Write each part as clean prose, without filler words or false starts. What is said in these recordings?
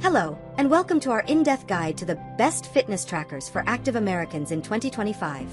Hello, and welcome to our in-depth guide to the best fitness trackers for active Americans in 2025.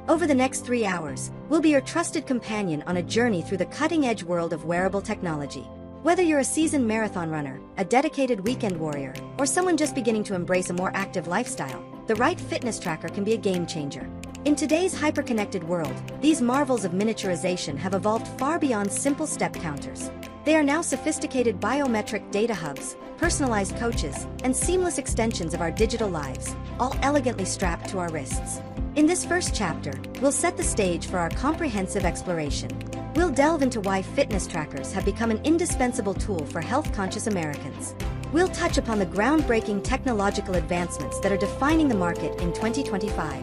Over the next 3 hours, we'll be your trusted companion on a journey through the cutting-edge world of wearable technology. Whether you're a seasoned marathon runner, a dedicated weekend warrior, or someone just beginning to embrace a more active lifestyle, the right fitness tracker can be a game-changer. In today's hyper-connected world, these marvels of miniaturization have evolved far beyond simple step counters. They are now sophisticated biometric data hubs, personalized coaches, and seamless extensions of our digital lives, all elegantly strapped to our wrists. In this first chapter, we'll set the stage for our comprehensive exploration. We'll delve into why fitness trackers have become an indispensable tool for health-conscious Americans. We'll touch upon the groundbreaking technological advancements that are defining the market in 2025.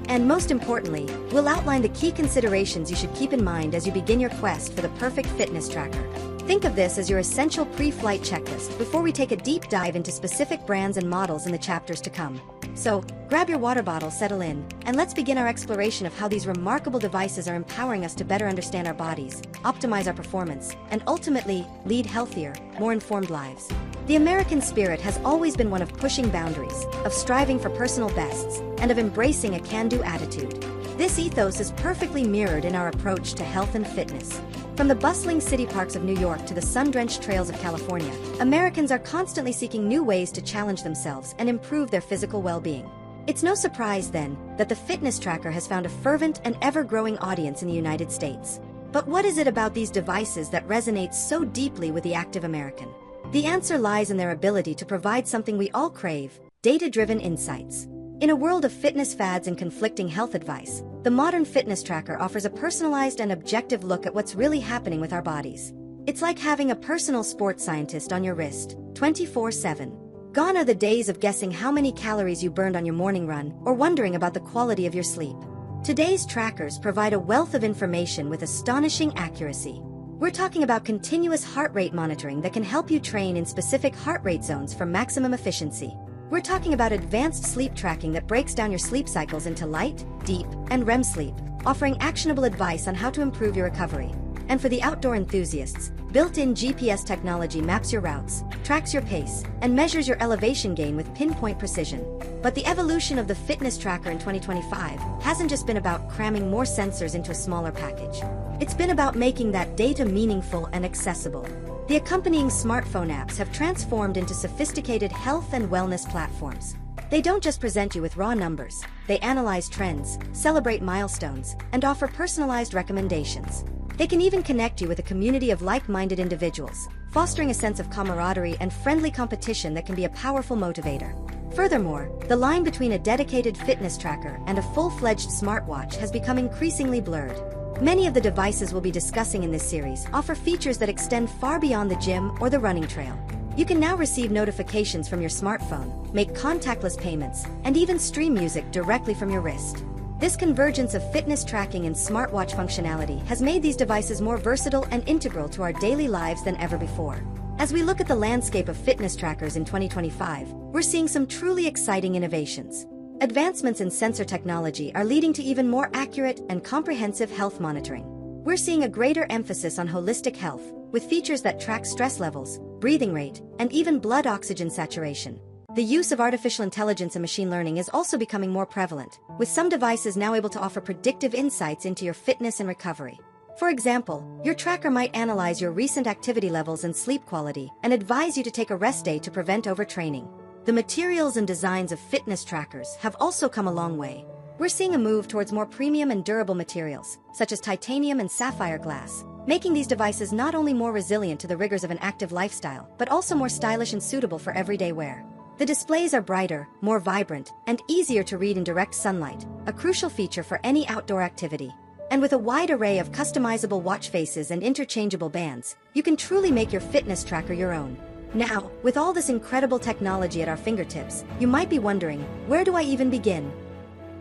And most importantly, we'll outline the key considerations you should keep in mind as you begin your quest for the perfect fitness tracker. Think of this as your essential pre-flight checklist before we take a deep dive into specific brands and models in the chapters to come. So, grab your water bottle, settle in, and let's begin our exploration of how these remarkable devices are empowering us to better understand our bodies, optimize our performance, and ultimately, lead healthier, more informed lives. The American spirit has always been one of pushing boundaries, of striving for personal bests, and of embracing a can-do attitude. This ethos is perfectly mirrored in our approach to health and fitness. From the bustling city parks of New York to the sun-drenched trails of California, Americans are constantly seeking new ways to challenge themselves and improve their physical well-being. It's no surprise, then, that the fitness tracker has found a fervent and ever-growing audience in the United States. But what is it about these devices that resonates so deeply with the active American? The answer lies in their ability to provide something we all crave: data-driven insights. In a world of fitness fads and conflicting health advice, the modern fitness tracker offers a personalized and objective look at what's really happening with our bodies. It's like having a personal sports scientist on your wrist, 24/7. Gone are the days of guessing how many calories you burned on your morning run or wondering about the quality of your sleep. Today's trackers provide a wealth of information with astonishing accuracy. We're talking about continuous heart rate monitoring that can help you train in specific heart rate zones for maximum efficiency. We're talking about advanced sleep tracking that breaks down your sleep cycles into light, deep, and REM sleep, offering actionable advice on how to improve your recovery. And for the outdoor enthusiasts, built-in GPS technology maps your routes, tracks your pace, and measures your elevation gain with pinpoint precision. But the evolution of the fitness tracker in 2025 hasn't just been about cramming more sensors into a smaller package. It's been about making that data meaningful and accessible. The accompanying smartphone apps have transformed into sophisticated health and wellness platforms. They don't just present you with raw numbers, they analyze trends, celebrate milestones, and offer personalized recommendations. They can even connect you with a community of like-minded individuals, fostering a sense of camaraderie and friendly competition that can be a powerful motivator. Furthermore, the line between a dedicated fitness tracker and a full-fledged smartwatch has become increasingly blurred. Many of the devices we'll be discussing in this series offer features that extend far beyond the gym or the running trail. You can now receive notifications from your smartphone, make contactless payments, and even stream music directly from your wrist. This convergence of fitness tracking and smartwatch functionality has made these devices more versatile and integral to our daily lives than ever before. As we look at the landscape of fitness trackers in 2025, we're seeing some truly exciting innovations. Advancements in sensor technology are leading to even more accurate and comprehensive health monitoring. We're seeing a greater emphasis on holistic health, with features that track stress levels, breathing rate, and even blood oxygen saturation. The use of artificial intelligence and machine learning is also becoming more prevalent, with some devices now able to offer predictive insights into your fitness and recovery. For example, your tracker might analyze your recent activity levels and sleep quality and advise you to take a rest day to prevent overtraining. The materials and designs of fitness trackers have also come a long way. We're seeing a move towards more premium and durable materials, such as titanium and sapphire glass, making these devices not only more resilient to the rigors of an active lifestyle, but also more stylish and suitable for everyday wear. The displays are brighter, more vibrant, and easier to read in direct sunlight, a crucial feature for any outdoor activity. And with a wide array of customizable watch faces and interchangeable bands, you can truly make your fitness tracker your own. Now, with all this incredible technology at our fingertips, you might be wondering, where do I even begin?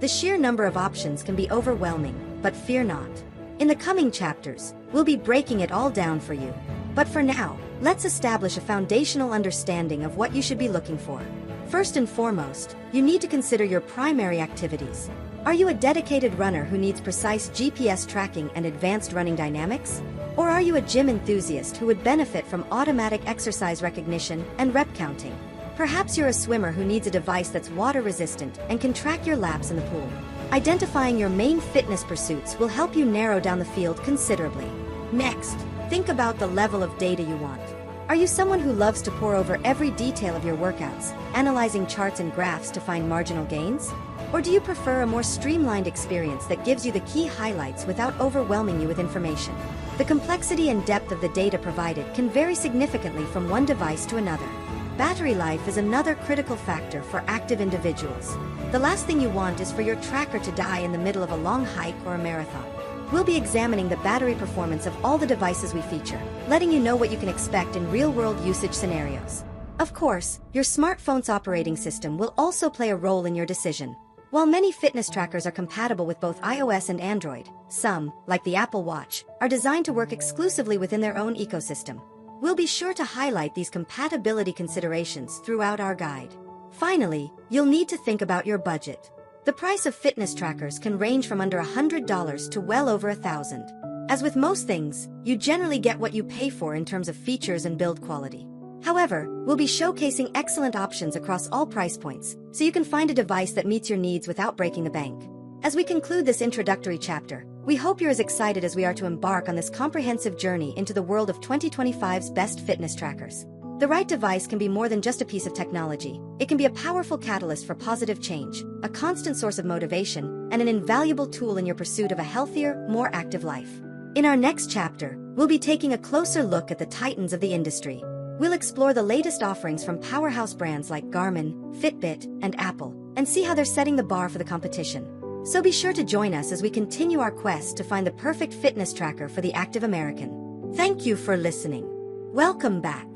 The sheer number of options can be overwhelming, but fear not. In the coming chapters, we'll be breaking it all down for you. But for now, let's establish a foundational understanding of what you should be looking for. First and foremost, you need to consider your primary activities. Are you a dedicated runner who needs precise GPS tracking and advanced running dynamics? Or are you a gym enthusiast who would benefit from automatic exercise recognition and rep counting? Perhaps you're a swimmer who needs a device that's water-resistant and can track your laps in the pool. Identifying your main fitness pursuits will help you narrow down the field considerably. Next, think about the level of data you want. Are you someone who loves to pore over every detail of your workouts, analyzing charts and graphs to find marginal gains? Or do you prefer a more streamlined experience that gives you the key highlights without overwhelming you with information? The complexity and depth of the data provided can vary significantly from one device to another. Battery life is another critical factor for active individuals. The last thing you want is for your tracker to die in the middle of a long hike or a marathon. We'll be examining the battery performance of all the devices we feature, letting you know what you can expect in real-world usage scenarios. Of course, your smartphone's operating system will also play a role in your decision. While many fitness trackers are compatible with both iOS and Android, some, like the Apple Watch, are designed to work exclusively within their own ecosystem. We'll be sure to highlight these compatibility considerations throughout our guide. Finally, you'll need to think about your budget. The price of fitness trackers can range from under $100 to well over $1,000. As with most things, you generally get what you pay for in terms of features and build quality. However, we'll be showcasing excellent options across all price points, so you can find a device that meets your needs without breaking the bank. As we conclude this introductory chapter, we hope you're as excited as we are to embark on this comprehensive journey into the world of 2025's best fitness trackers. The right device can be more than just a piece of technology. It can be a powerful catalyst for positive change, a constant source of motivation, and an invaluable tool in your pursuit of a healthier, more active life. In our next chapter, we'll be taking a closer look at the titans of the industry. We'll explore the latest offerings from powerhouse brands like Garmin, Fitbit, and Apple, and see how they're setting the bar for the competition. So be sure to join us as we continue our quest to find the perfect fitness tracker for the active American. Thank you for listening. Welcome back.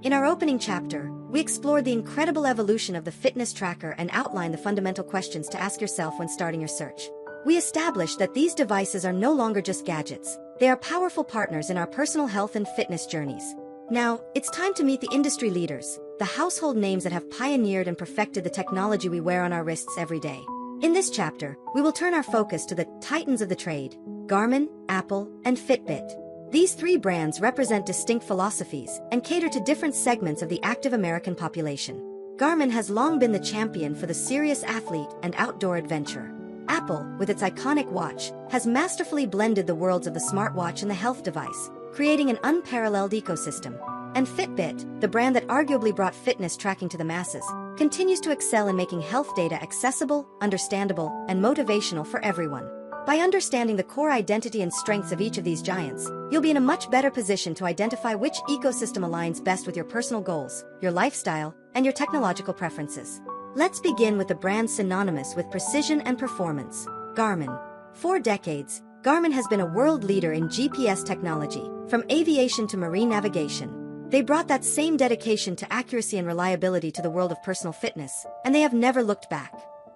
In our opening chapter, we explored the incredible evolution of the fitness tracker and outlined the fundamental questions to ask yourself when starting your search. We established that these devices are no longer just gadgets. They are powerful partners in our personal health and fitness journeys. Now, it's time to meet the industry leaders, the household names that have pioneered and perfected the technology we wear on our wrists every day. In this chapter, we will turn our focus to the titans of the trade: Garmin, Apple, and Fitbit. These three brands represent distinct philosophies and cater to different segments of the active American population. Garmin has long been the champion for the serious athlete and outdoor adventurer. Apple, with its iconic watch, has masterfully blended the worlds of the smartwatch and the health device, creating an unparalleled ecosystem. And Fitbit, the brand that arguably brought fitness tracking to the masses, continues to excel in making health data accessible, understandable, and motivational for everyone. By understanding the core identity and strengths of each of these giants, you'll be in a much better position to identify which ecosystem aligns best with your personal goals, your lifestyle, and your technological preferences. Let's begin with the brand synonymous with precision and performance: Garmin. For decades, Garmin has been a world leader in GPS technology, from aviation to marine navigation. They brought that same dedication to accuracy and reliability to the world of personal fitness, and they have never looked back.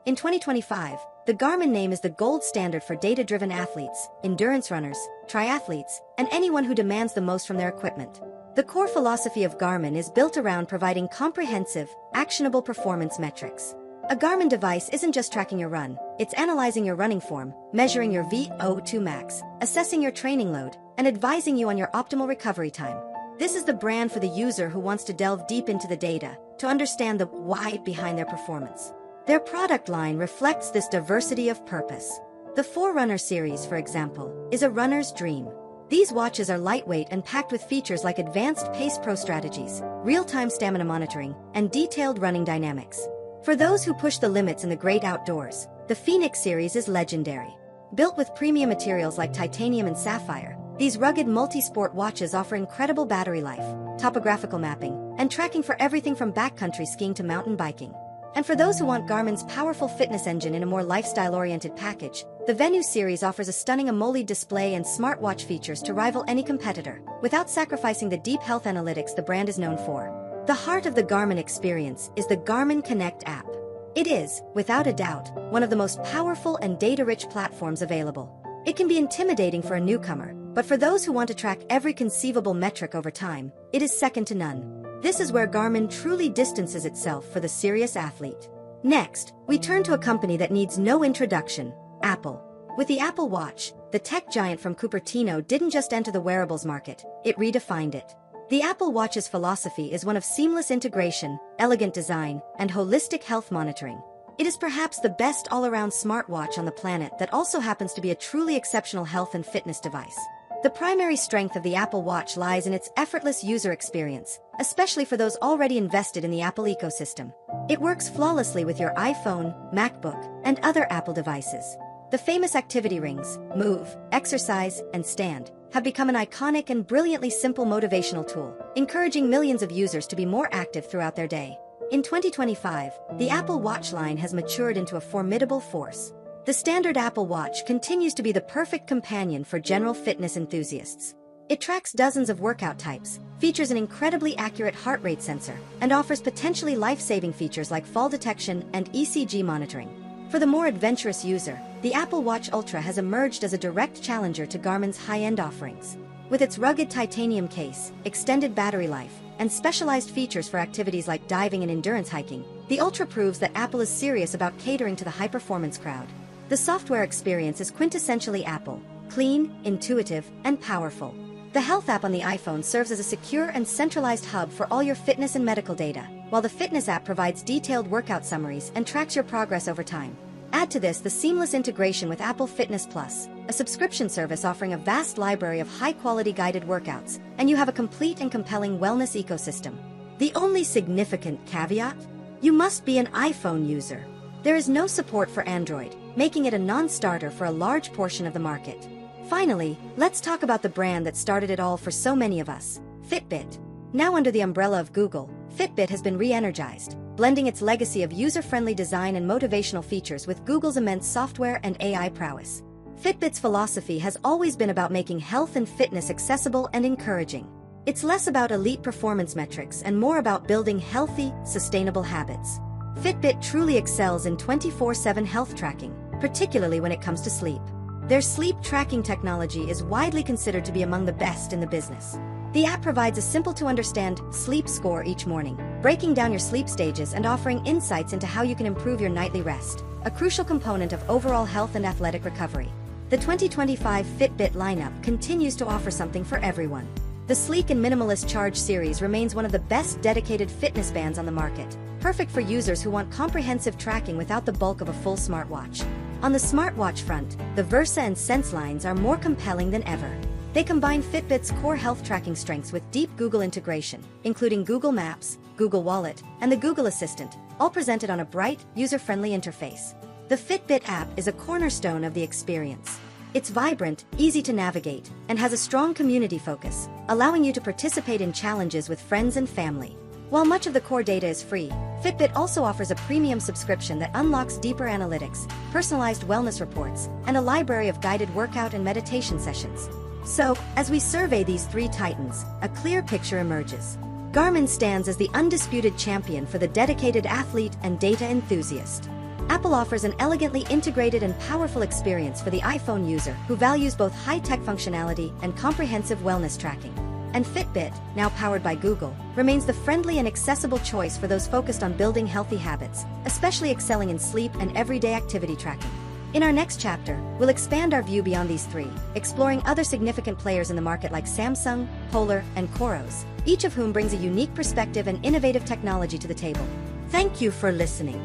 In 2025, the Garmin name is the gold standard for data-driven athletes, endurance runners, triathletes, and anyone who demands the most from their equipment. The core philosophy of Garmin is built around providing comprehensive, actionable performance metrics. A Garmin device isn't just tracking your run, it's analyzing your running form, measuring your VO2 max, assessing your training load, and advising you on your optimal recovery time. This is the brand for the user who wants to delve deep into the data, to understand the why behind their performance. Their product line reflects this diversity of purpose. The Forerunner series, for example, is a runner's dream. These watches are lightweight and packed with features like advanced pace pro strategies, real-time stamina monitoring, and detailed running dynamics. For those who push the limits in the great outdoors, the Phoenix series is legendary. Built with premium materials like titanium and sapphire, these rugged multi-sport watches offer incredible battery life, topographical mapping, and tracking for everything from backcountry skiing to mountain biking. And for those who want Garmin's powerful fitness engine in a more lifestyle-oriented package, the Venue series offers a stunning AMOLED display and smartwatch features to rival any competitor, without sacrificing the deep health analytics the brand is known for. The heart of the Garmin experience is the Garmin Connect app. It is, without a doubt, one of the most powerful and data-rich platforms available. It can be intimidating for a newcomer, but for those who want to track every conceivable metric over time, it is second to none. This is where Garmin truly distances itself for the serious athlete. Next, we turn to a company that needs no introduction: Apple. With the Apple Watch, the tech giant from Cupertino didn't just enter the wearables market, it redefined it. The Apple Watch's philosophy is one of seamless integration, elegant design, and holistic health monitoring. It is perhaps the best all-around smartwatch on the planet that also happens to be a truly exceptional health and fitness device. The primary strength of the Apple Watch lies in its effortless user experience, especially for those already invested in the Apple ecosystem. It works flawlessly with your iPhone, MacBook, and other Apple devices. The famous activity rings, Move, Exercise, and Stand, have become an iconic and brilliantly simple motivational tool, encouraging millions of users to be more active throughout their day. In 2025, the Apple Watch line has matured into a formidable force. The standard Apple Watch continues to be the perfect companion for general fitness enthusiasts. It tracks dozens of workout types, features an incredibly accurate heart rate sensor, and offers potentially life-saving features like fall detection and ECG monitoring. For the more adventurous user, the Apple Watch Ultra has emerged as a direct challenger to Garmin's high-end offerings. With its rugged titanium case, extended battery life, and specialized features for activities like diving and endurance hiking, the Ultra proves that Apple is serious about catering to the high-performance crowd. The software experience is quintessentially Apple, clean, intuitive, and powerful. The Health app on the iPhone serves as a secure and centralized hub for all your fitness and medical data, while the Fitness app provides detailed workout summaries and tracks your progress over time. Add to this the seamless integration with Apple Fitness Plus, a subscription service offering a vast library of high-quality guided workouts, and you have a complete and compelling wellness ecosystem. The only significant caveat? You must be an iPhone user. There is no support for Android, making it a non-starter for a large portion of the market. Finally, let's talk about the brand that started it all for so many of us, Fitbit. Now under the umbrella of Google, Fitbit has been re-energized, blending its legacy of user-friendly design and motivational features with Google's immense software and AI prowess. Fitbit's philosophy has always been about making health and fitness accessible and encouraging. It's less about elite performance metrics and more about building healthy, sustainable habits. Fitbit truly excels in 24/7 health tracking, particularly when it comes to sleep. Their sleep tracking technology is widely considered to be among the best in the business. The app provides a simple-to-understand sleep score each morning, breaking down your sleep stages and offering insights into how you can improve your nightly rest, a crucial component of overall health and athletic recovery. The 2025 Fitbit lineup continues to offer something for everyone. The sleek and minimalist Charge series remains one of the best dedicated fitness bands on the market, perfect for users who want comprehensive tracking without the bulk of a full smartwatch. On the smartwatch front, the Versa and Sense lines are more compelling than ever. They combine Fitbit's core health tracking strengths with deep Google integration, including Google Maps, Google Wallet, and the Google Assistant, all presented on a bright, user-friendly interface. The Fitbit app is a cornerstone of the experience. It's vibrant, easy to navigate, and has a strong community focus, allowing you to participate in challenges with friends and family. While much of the core data is free, Fitbit also offers a premium subscription that unlocks deeper analytics, personalized wellness reports, and a library of guided workout and meditation sessions. So, as we survey these three titans, a clear picture emerges. Garmin stands as the undisputed champion for the dedicated athlete and data enthusiast. Apple offers an elegantly integrated and powerful experience for the iPhone user who values both high-tech functionality and comprehensive wellness tracking. And Fitbit, now powered by Google, remains the friendly and accessible choice for those focused on building healthy habits, especially excelling in sleep and everyday activity tracking. In our next chapter, we'll expand our view beyond these three, exploring other significant players in the market like Samsung, Polar, and Coros, each of whom brings a unique perspective and innovative technology to the table. Thank you for listening.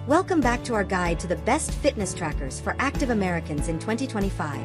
Welcome back to our guide to the best fitness trackers for active Americans in 2025.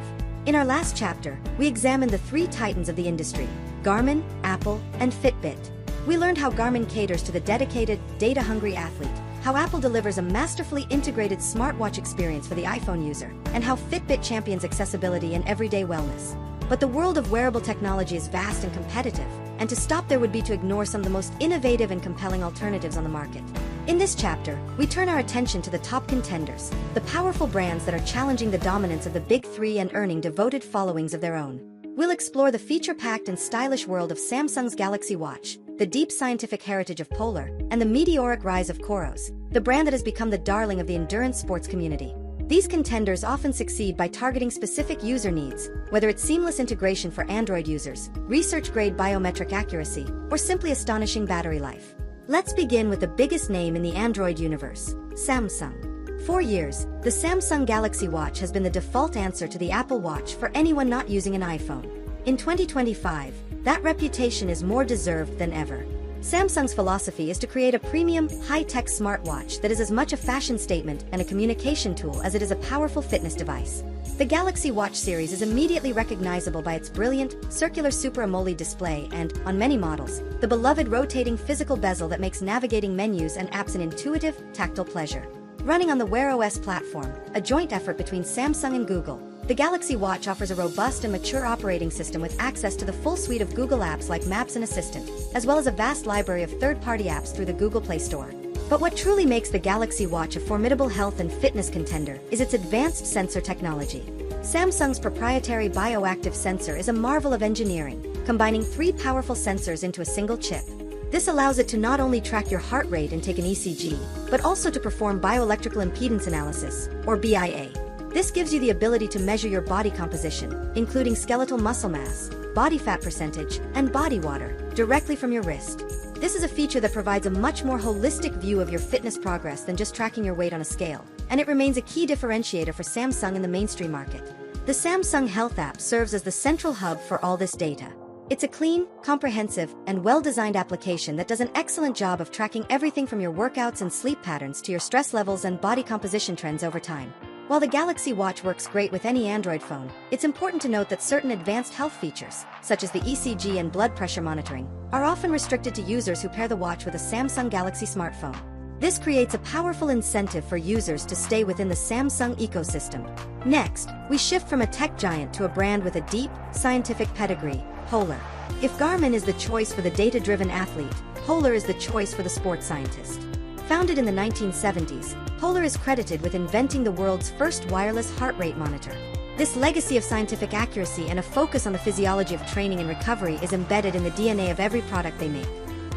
In our last chapter, we examined the three titans of the industry, Garmin, Apple, and Fitbit. We learned how Garmin caters to the dedicated, data-hungry athlete, how Apple delivers a masterfully integrated smartwatch experience for the iPhone user, and how Fitbit champions accessibility and everyday wellness. But the world of wearable technology is vast and competitive, and to stop there would be to ignore some of the most innovative and compelling alternatives on the market. In this chapter, we turn our attention to the top contenders, the powerful brands that are challenging the dominance of the big three and earning devoted followings of their own. We'll explore the feature-packed and stylish world of Samsung's Galaxy Watch, the deep scientific heritage of Polar, and the meteoric rise of Coros, the brand that has become the darling of the endurance sports community. These contenders often succeed by targeting specific user needs, whether it's seamless integration for Android users, research-grade biometric accuracy, or simply astonishing battery life. Let's begin with the biggest name in the Android universe, Samsung. For years, the Samsung Galaxy Watch has been the default answer to the Apple Watch for anyone not using an iPhone. In 2025, that reputation is more deserved than ever. Samsung's philosophy is to create a premium, high-tech smartwatch that is as much a fashion statement and a communication tool as it is a powerful fitness device. The Galaxy Watch series is immediately recognizable by its brilliant, circular Super AMOLED display and, on many models, the beloved rotating physical bezel that makes navigating menus and apps an intuitive, tactile pleasure. Running on the Wear OS platform, a joint effort between Samsung and Google, the Galaxy Watch offers a robust and mature operating system with access to the full suite of Google apps like Maps and Assistant, as well as a vast library of third-party apps through the Google Play Store. But what truly makes the Galaxy Watch a formidable health and fitness contender is its advanced sensor technology. Samsung's proprietary bioactive sensor is a marvel of engineering, combining 3 powerful sensors into a single chip. This allows it to not only track your heart rate and take an ECG, but also to perform bioelectrical impedance analysis, or BIA. This gives you the ability to measure your body composition, including skeletal muscle mass, body fat percentage, and body water, directly from your wrist. This is a feature that provides a much more holistic view of your fitness progress than just tracking your weight on a scale, and it remains a key differentiator for Samsung in the mainstream market. The Samsung Health app serves as the central hub for all this data. It's a clean, comprehensive, and well-designed application that does an excellent job of tracking everything from your workouts and sleep patterns to your stress levels and body composition trends over time. While the Galaxy Watch works great with any Android phone, it's important to note that certain advanced health features, such as the ECG and blood pressure monitoring, are often restricted to users who pair the watch with a Samsung Galaxy smartphone. This creates a powerful incentive for users to stay within the Samsung ecosystem. Next, we shift from a tech giant to a brand with a deep, scientific pedigree, Polar. If Garmin is the choice for the data-driven athlete, Polar is the choice for the sports scientist. Founded in the 1970s, Polar is credited with inventing the world's first wireless heart rate monitor. This legacy of scientific accuracy and a focus on the physiology of training and recovery is embedded in the DNA of every product they make.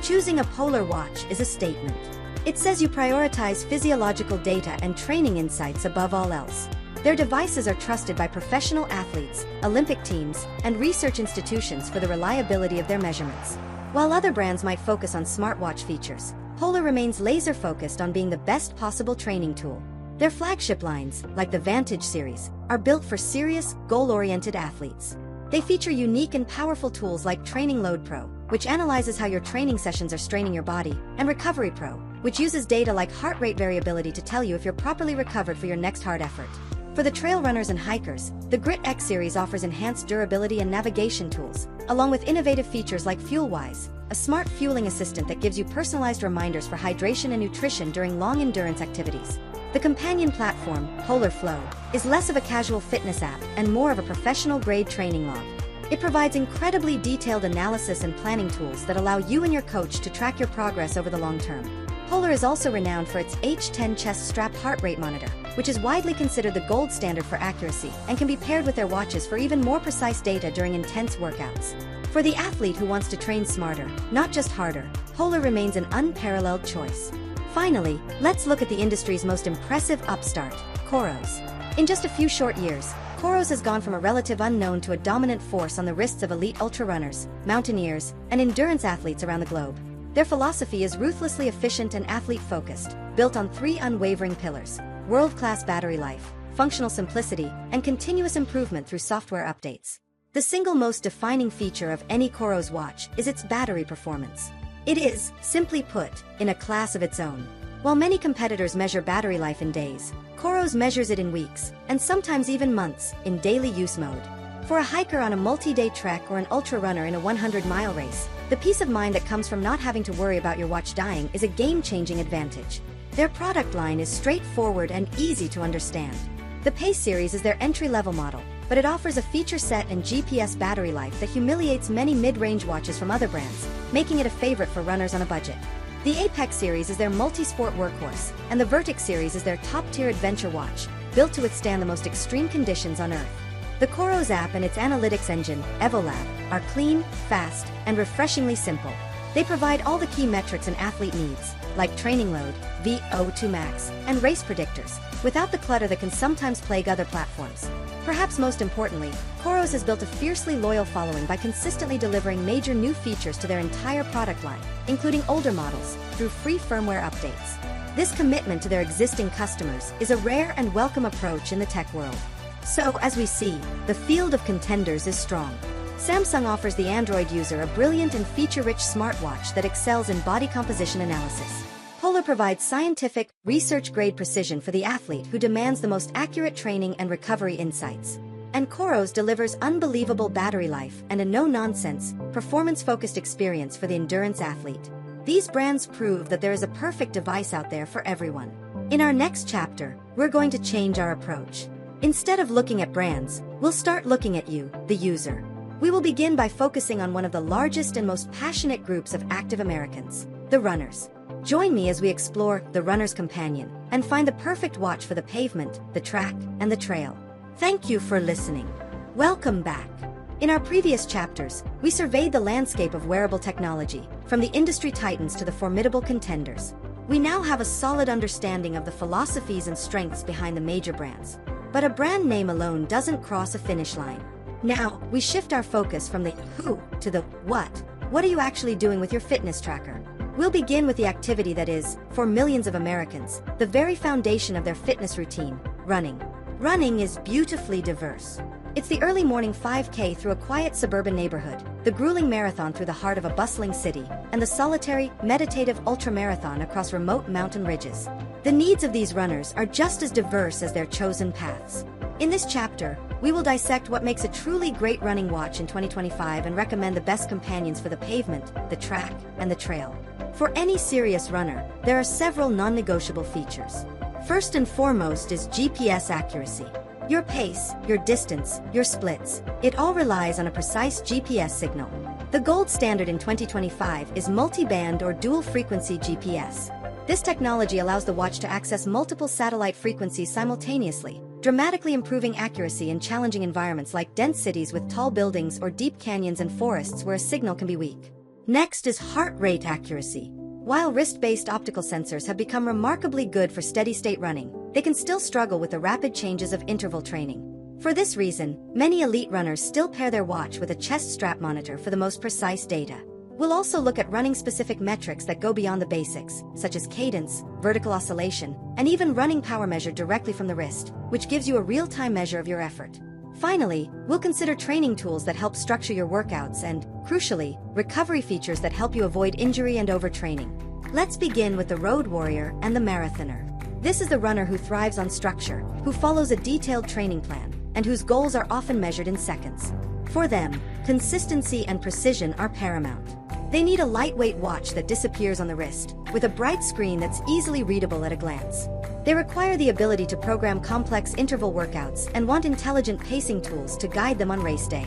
Choosing a Polar watch is a statement. It says you prioritize physiological data and training insights above all else. Their devices are trusted by professional athletes, Olympic teams, and research institutions for the reliability of their measurements. While other brands might focus on smartwatch features, Polar remains laser-focused on being the best possible training tool. Their flagship lines, like the Vantage series, are built for serious, goal-oriented athletes. They feature unique and powerful tools like Training Load Pro, which analyzes how your training sessions are straining your body, and Recovery Pro, which uses data like heart rate variability to tell you if you're properly recovered for your next hard effort. For the trail runners and hikers, the Grit X series offers enhanced durability and navigation tools, along with innovative features like FuelWise, a smart fueling assistant that gives you personalized reminders for hydration and nutrition during long endurance activities. The companion platform, Polar Flow, is less of a casual fitness app and more of a professional-grade training log. It provides incredibly detailed analysis and planning tools that allow you and your coach to track your progress over the long term. Polar is also renowned for its H10 chest strap heart rate monitor, which is widely considered the gold standard for accuracy and can be paired with their watches for even more precise data during intense workouts. For the athlete who wants to train smarter, not just harder, Polar remains an unparalleled choice. Finally, let's look at the industry's most impressive upstart, Coros. In just a few short years, Coros has gone from a relative unknown to a dominant force on the wrists of elite ultra-runners, mountaineers, and endurance athletes around the globe. Their philosophy is ruthlessly efficient and athlete-focused, built on 3 unwavering pillars: world-class battery life, functional simplicity, and continuous improvement through software updates. The single most defining feature of any Coros watch is its battery performance. It is, simply put, in a class of its own. While many competitors measure battery life in days, Coros measures it in weeks, and sometimes even months, in daily use mode. For a hiker on a multi-day trek or an ultra-runner in a 100-mile race, the peace of mind that comes from not having to worry about your watch dying is a game-changing advantage. Their product line is straightforward and easy to understand. The Pace series is their entry-level model, but it offers a feature set and GPS battery life that humiliates many mid-range watches from other brands, making it a favorite for runners on a budget. The Apex series is their multi-sport workhorse, and the Vertix series is their top-tier adventure watch, built to withstand the most extreme conditions on Earth. The Coros app and its analytics engine, EvoLab, are clean, fast, and refreshingly simple. They provide all the key metrics an athlete needs, like training load, VO2 max, and race predictors, without the clutter that can sometimes plague other platforms. Perhaps most importantly, Coros has built a fiercely loyal following by consistently delivering major new features to their entire product line, including older models, through free firmware updates. This commitment to their existing customers is a rare and welcome approach in the tech world. So, as we see, the field of contenders is strong. Samsung offers the Android user a brilliant and feature-rich smartwatch that excels in body composition analysis. Polar provides scientific, research-grade precision for the athlete who demands the most accurate training and recovery insights. And Coros delivers unbelievable battery life and a no-nonsense, performance-focused experience for the endurance athlete. These brands prove that there is a perfect device out there for everyone. In our next chapter, we're going to change our approach. Instead of looking at brands, we'll start looking at you, the user. We will begin by focusing on one of the largest and most passionate groups of active Americans, the runners. Join me as we explore the runner's companion and find the perfect watch for the pavement, the track, and the trail. Thank you for listening. Welcome back. In our previous chapters, we surveyed the landscape of wearable technology, from the industry titans to the formidable contenders. We now have a solid understanding of the philosophies and strengths behind the major brands. But a brand name alone doesn't cross a finish line. Now, we shift our focus from the who to the what. What are you actually doing with your fitness tracker? We'll begin with the activity that is, for millions of Americans, the very foundation of their fitness routine, running. Running is beautifully diverse. It's the early morning 5K through a quiet suburban neighborhood, the grueling marathon through the heart of a bustling city, and the solitary, meditative ultramarathon across remote mountain ridges. The needs of these runners are just as diverse as their chosen paths. In this chapter, we will dissect what makes a truly great running watch in 2025 and recommend the best companions for the pavement, the track, and the trail. For any serious runner, there are several non-negotiable features. First and foremost is GPS accuracy. Your pace, your distance, your splits, it all relies on a precise GPS signal. The gold standard in 2025 is multi-band or dual-frequency GPS. This technology allows the watch to access multiple satellite frequencies simultaneously, dramatically improving accuracy in challenging environments like dense cities with tall buildings or deep canyons and forests where a signal can be weak. Next is heart rate accuracy. While wrist-based optical sensors have become remarkably good for steady-state running, they can still struggle with the rapid changes of interval training. For this reason, many elite runners still pair their watch with a chest strap monitor for the most precise data. We'll also look at running-specific metrics that go beyond the basics, such as cadence, vertical oscillation, and even running power measured directly from the wrist, which gives you a real-time measure of your effort. Finally, we'll consider training tools that help structure your workouts and, crucially, recovery features that help you avoid injury and overtraining. Let's begin with the road warrior and the marathoner. This is the runner who thrives on structure, who follows a detailed training plan, and whose goals are often measured in seconds. For them, consistency and precision are paramount. They need a lightweight watch that disappears on the wrist, with a bright screen that's easily readable at a glance. They require the ability to program complex interval workouts and want intelligent pacing tools to guide them on race day.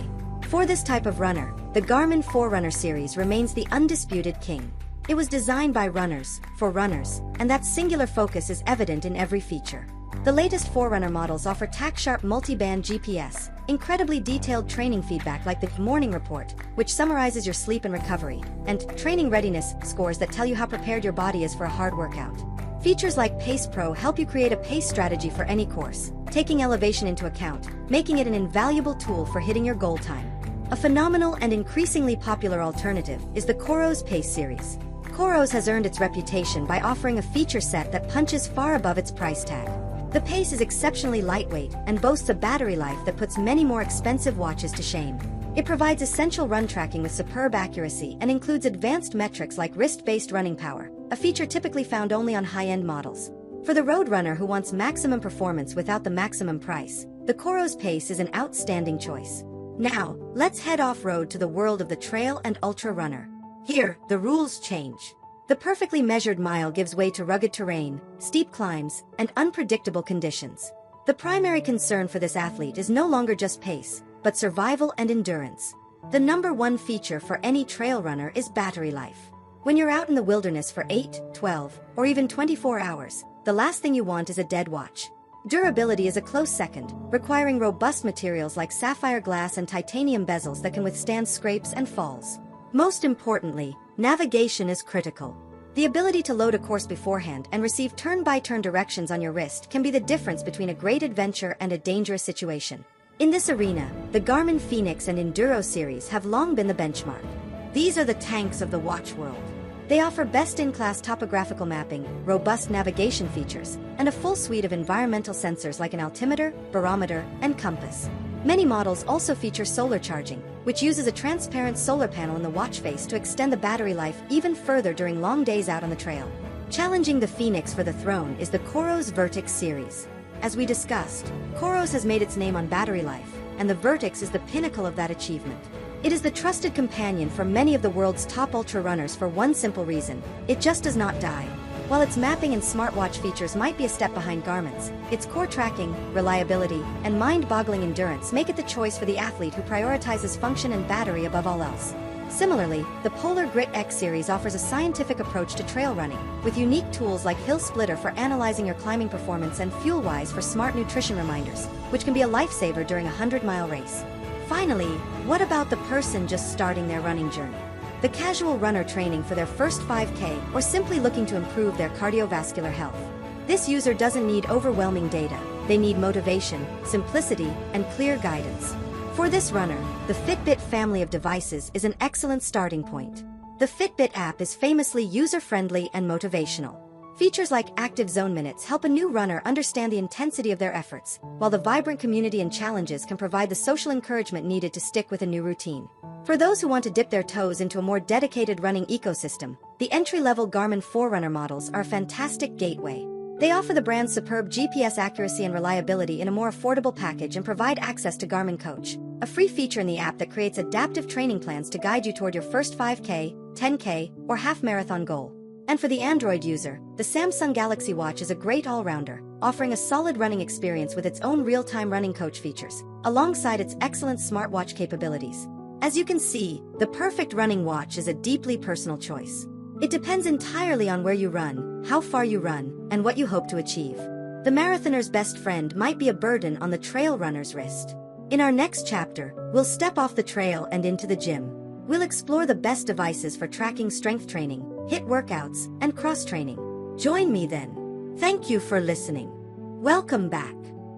For this type of runner, the Garmin Forerunner series remains the undisputed king. It was designed by runners, for runners, and that singular focus is evident in every feature. The latest Forerunner models offer tack-sharp multi-band GPS, incredibly detailed training feedback like the morning report, which summarizes your sleep and recovery, and training readiness scores that tell you how prepared your body is for a hard workout. Features like Pace Pro help you create a pace strategy for any course, taking elevation into account, making it an invaluable tool for hitting your goal time. A phenomenal and increasingly popular alternative is the Coros Pace series. Coros has earned its reputation by offering a feature set that punches far above its price tag. The Pace is exceptionally lightweight and boasts a battery life that puts many more expensive watches to shame. It provides essential run tracking with superb accuracy and includes advanced metrics like wrist-based running power, a feature typically found only on high-end models. For the road runner who wants maximum performance without the maximum price, the Coros Pace is an outstanding choice. Now, let's head off-road to the world of the trail and ultra runner. Here, the rules change. The perfectly measured mile gives way to rugged terrain, steep climbs, and unpredictable conditions. The primary concern for this athlete is no longer just pace, but survival and endurance. The number one feature for any trail runner is battery life. When you're out in the wilderness for 8, 12, or even 24 hours, the last thing you want is a dead watch. Durability is a close second, requiring robust materials like sapphire glass and titanium bezels that can withstand scrapes and falls. Most importantly, navigation is critical. The ability to load a course beforehand and receive turn-by-turn directions on your wrist can be the difference between a great adventure and a dangerous situation. In this arena, the Garmin Phoenix and Enduro series have long been the benchmark. These are the tanks of the watch world. They offer best-in-class topographical mapping, robust navigation features, and a full suite of environmental sensors like an altimeter, barometer, and compass. Many models also feature solar charging, which uses a transparent solar panel in the watch face to extend the battery life even further during long days out on the trail. Challenging the Phoenix for the throne is the Coros Vertix series. As we discussed, Coros has made its name on battery life, and the Vertix is the pinnacle of that achievement. It is the trusted companion for many of the world's top ultra runners for one simple reason: it just does not die. While its mapping and smartwatch features might be a step behind Garmin's, its core tracking, reliability, and mind-boggling endurance make it the choice for the athlete who prioritizes function and battery above all else. Similarly, the Polar Grit X series offers a scientific approach to trail running, with unique tools like Hill Splitter for analyzing your climbing performance and FuelWise for smart nutrition reminders, which can be a lifesaver during a 100-mile race. Finally, what about the person just starting their running journey? The casual runner training for their first 5K or simply looking to improve their cardiovascular health. This user doesn't need overwhelming data. They need motivation, simplicity, and clear guidance. For this runner, the Fitbit family of devices is an excellent starting point. The Fitbit app is famously user-friendly and motivational. Features like active zone minutes help a new runner understand the intensity of their efforts, while the vibrant community and challenges can provide the social encouragement needed to stick with a new routine. For those who want to dip their toes into a more dedicated running ecosystem, the entry-level Garmin Forerunner models are a fantastic gateway. They offer the brand's superb GPS accuracy and reliability in a more affordable package and provide access to Garmin Coach, a free feature in the app that creates adaptive training plans to guide you toward your first 5K, 10K, or half-marathon goal. And for the Android user, the Samsung Galaxy Watch is a great all-rounder, offering a solid running experience with its own real-time running coach features, alongside its excellent smartwatch capabilities. As you can see, the perfect running watch is a deeply personal choice. It depends entirely on where you run, how far you run, and what you hope to achieve. The marathoner's best friend might be a burden on the trail runner's wrist. In our next chapter, we'll step off the trail and into the gym. We'll explore the best devices for tracking strength training, HIIT workouts, and cross-training. Join me then. Thank you for listening. Welcome back.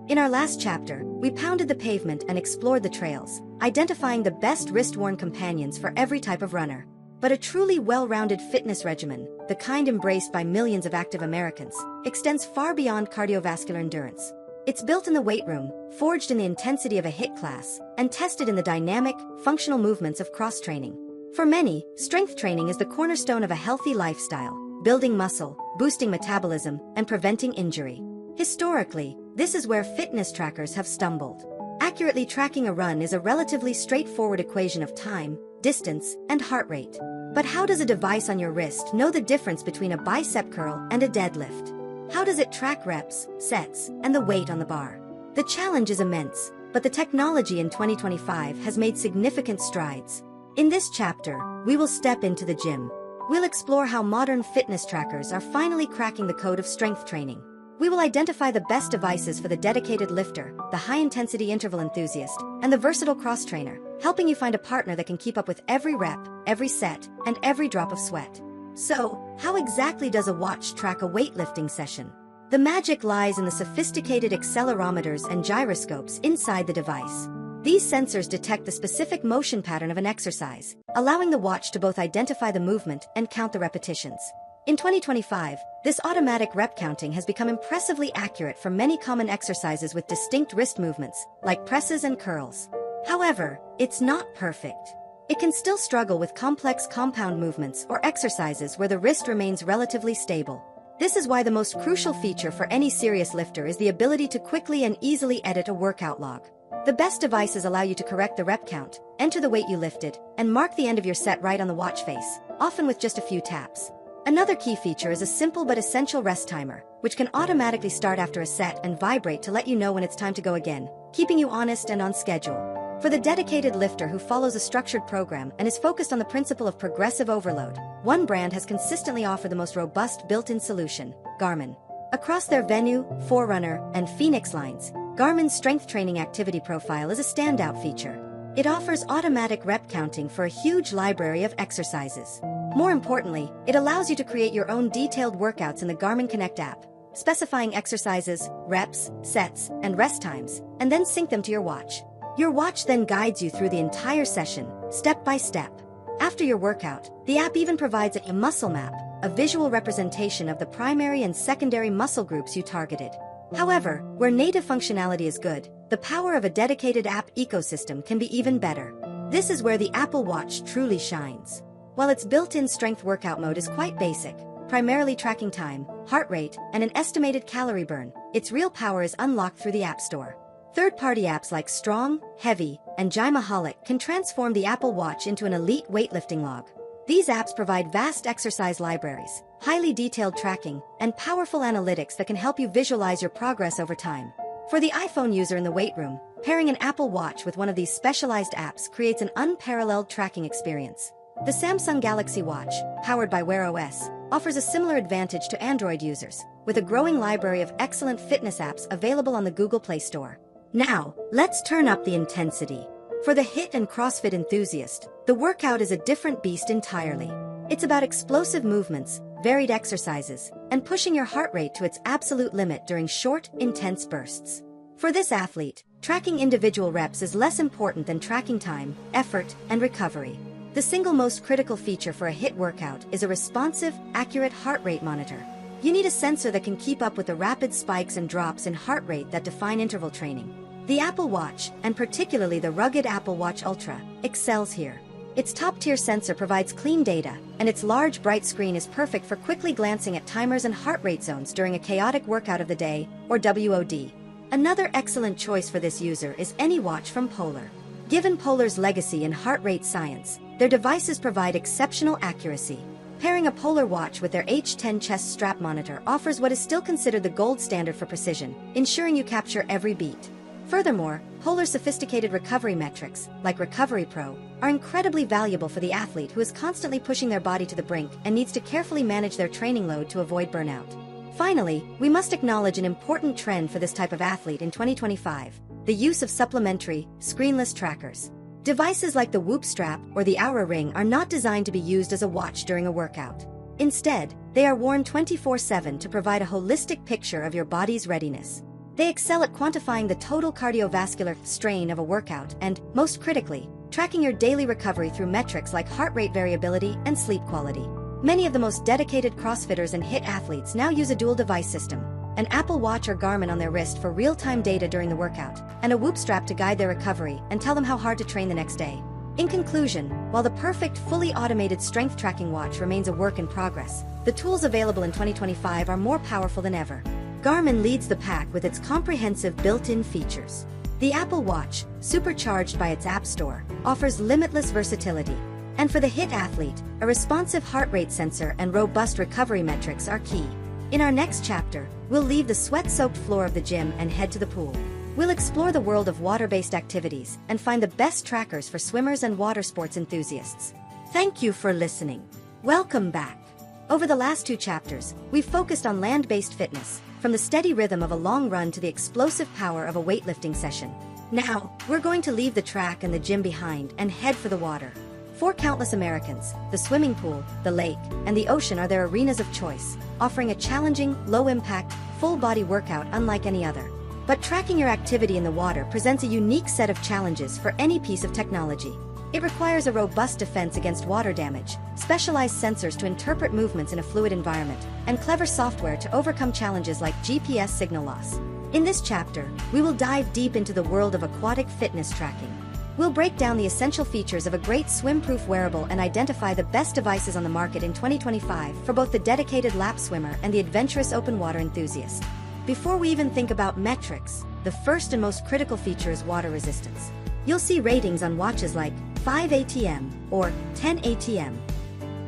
In our last chapter, we pounded the pavement and explored the trails, identifying the best wrist-worn companions for every type of runner. But a truly well-rounded fitness regimen, the kind embraced by millions of active Americans, extends far beyond cardiovascular endurance. It's built in the weight room, forged in the intensity of a HIIT class, and tested in the dynamic, functional movements of cross-training. For many, strength training is the cornerstone of a healthy lifestyle, building muscle, boosting metabolism, and preventing injury. Historically, this is where fitness trackers have stumbled. Accurately tracking a run is a relatively straightforward equation of time, distance, and heart rate. But how does a device on your wrist know the difference between a bicep curl and a deadlift? How does it track reps, sets, and the weight on the bar? The challenge is immense, but the technology in 2025 has made significant strides. In this chapter, we will step into the gym. We'll explore how modern fitness trackers are finally cracking the code of strength training. We will identify the best devices for the dedicated lifter, the high-intensity interval enthusiast, and the versatile cross-trainer, helping you find a partner that can keep up with every rep, every set, and every drop of sweat. So, how exactly does a watch track a weightlifting session? The magic lies in the sophisticated accelerometers and gyroscopes inside the device. These sensors detect the specific motion pattern of an exercise, allowing the watch to both identify the movement and count the repetitions. In 2025, this automatic rep counting has become impressively accurate for many common exercises with distinct wrist movements, like presses and curls. However, it's not perfect. It can still struggle with complex compound movements or exercises where the wrist remains relatively stable. This is why the most crucial feature for any serious lifter is the ability to quickly and easily edit a workout log. The best devices allow you to correct the rep count, enter the weight you lifted, and mark the end of your set right on the watch face, often with just a few taps. Another key feature is a simple but essential rest timer, which can automatically start after a set and vibrate to let you know when it's time to go again, keeping you honest and on schedule. For the dedicated lifter who follows a structured program and is focused on the principle of progressive overload, one brand has consistently offered the most robust built-in solution: Garmin. Across their Venue, Forerunner, and Phoenix lines, Garmin's strength training activity profile is a standout feature. It offers automatic rep counting for a huge library of exercises. More importantly, it allows you to create your own detailed workouts in the Garmin Connect app, specifying exercises, reps, sets, and rest times, and then sync them to your watch. Your watch then guides you through the entire session, step by step. After your workout, the app even provides a muscle map, a visual representation of the primary and secondary muscle groups you targeted. However, where native functionality is good, the power of a dedicated app ecosystem can be even better. This is where the Apple Watch truly shines. While its built-in strength workout mode is quite basic, primarily tracking time, heart rate, and an estimated calorie burn, its real power is unlocked through the App Store. Third-party apps like Strong, Heavy, and Gymaholic can transform the Apple Watch into an elite weightlifting log. These apps provide vast exercise libraries, highly detailed tracking, and powerful analytics that can help you visualize your progress over time. For the iPhone user in the weight room, pairing an Apple Watch with one of these specialized apps creates an unparalleled tracking experience. The Samsung Galaxy Watch, powered by Wear OS, offers a similar advantage to Android users, with a growing library of excellent fitness apps available on the Google Play Store. Now, let's turn up the intensity. For the HIIT and CrossFit enthusiast, the workout is a different beast entirely. It's about explosive movements, varied exercises, and pushing your heart rate to its absolute limit during short, intense bursts. For this athlete, tracking individual reps is less important than tracking time, effort, and recovery. The single most critical feature for a HIIT workout is a responsive, accurate heart rate monitor. You need a sensor that can keep up with the rapid spikes and drops in heart rate that define interval training. The Apple Watch, and particularly the rugged Apple Watch Ultra, excels here. Its top-tier sensor provides clean data, and its large, bright screen is perfect for quickly glancing at timers and heart rate zones during a chaotic workout of the day, or WOD. Another excellent choice for this user is any watch from Polar. Given Polar's legacy in heart rate science, their devices provide exceptional accuracy. Pairing a Polar watch with their H10 chest strap monitor offers what is still considered the gold standard for precision, ensuring you capture every beat. Furthermore, Polar's sophisticated recovery metrics, like Recovery Pro, are incredibly valuable for the athlete who is constantly pushing their body to the brink and needs to carefully manage their training load to avoid burnout. Finally, we must acknowledge an important trend for this type of athlete in 2025, the use of supplementary, screenless trackers. Devices like the Whoop strap or the Oura ring are not designed to be used as a watch during a workout. Instead, they are worn 24/7 to provide a holistic picture of your body's readiness. They excel at quantifying the total cardiovascular strain of a workout and, most critically, tracking your daily recovery through metrics like heart rate variability and sleep quality. Many of the most dedicated CrossFitters and HIIT athletes now use a dual-device system, an Apple Watch or Garmin on their wrist for real-time data during the workout, and a Whoop strap to guide their recovery and tell them how hard to train the next day. In conclusion, while the perfect, fully automated strength tracking watch remains a work in progress, the tools available in 2025 are more powerful than ever. Garmin leads the pack with its comprehensive built-in features. The Apple Watch, supercharged by its App Store, offers limitless versatility. And for the HIIT athlete, a responsive heart rate sensor and robust recovery metrics are key. In our next chapter, we'll leave the sweat-soaked floor of the gym and head to the pool. We'll explore the world of water-based activities and find the best trackers for swimmers and water sports enthusiasts. Thank you for listening. Welcome back. Over the last 2 chapters, we've focused on land-based fitness, from the steady rhythm of a long run to the explosive power of a weightlifting session. Now, we're going to leave the track and the gym behind and head for the water. For countless Americans, the swimming pool, the lake, and the ocean are their arenas of choice, offering a challenging, low-impact, full-body workout unlike any other. But tracking your activity in the water presents a unique set of challenges for any piece of technology. It requires a robust defense against water damage, specialized sensors to interpret movements in a fluid environment, and clever software to overcome challenges like GPS signal loss. In this chapter, we will dive deep into the world of aquatic fitness tracking. We'll break down the essential features of a great swim-proof wearable and identify the best devices on the market in 2025 for both the dedicated lap swimmer and the adventurous open water enthusiast. Before we even think about metrics, the first and most critical feature is water resistance. You'll see ratings on watches like 5 ATM or 10 ATM.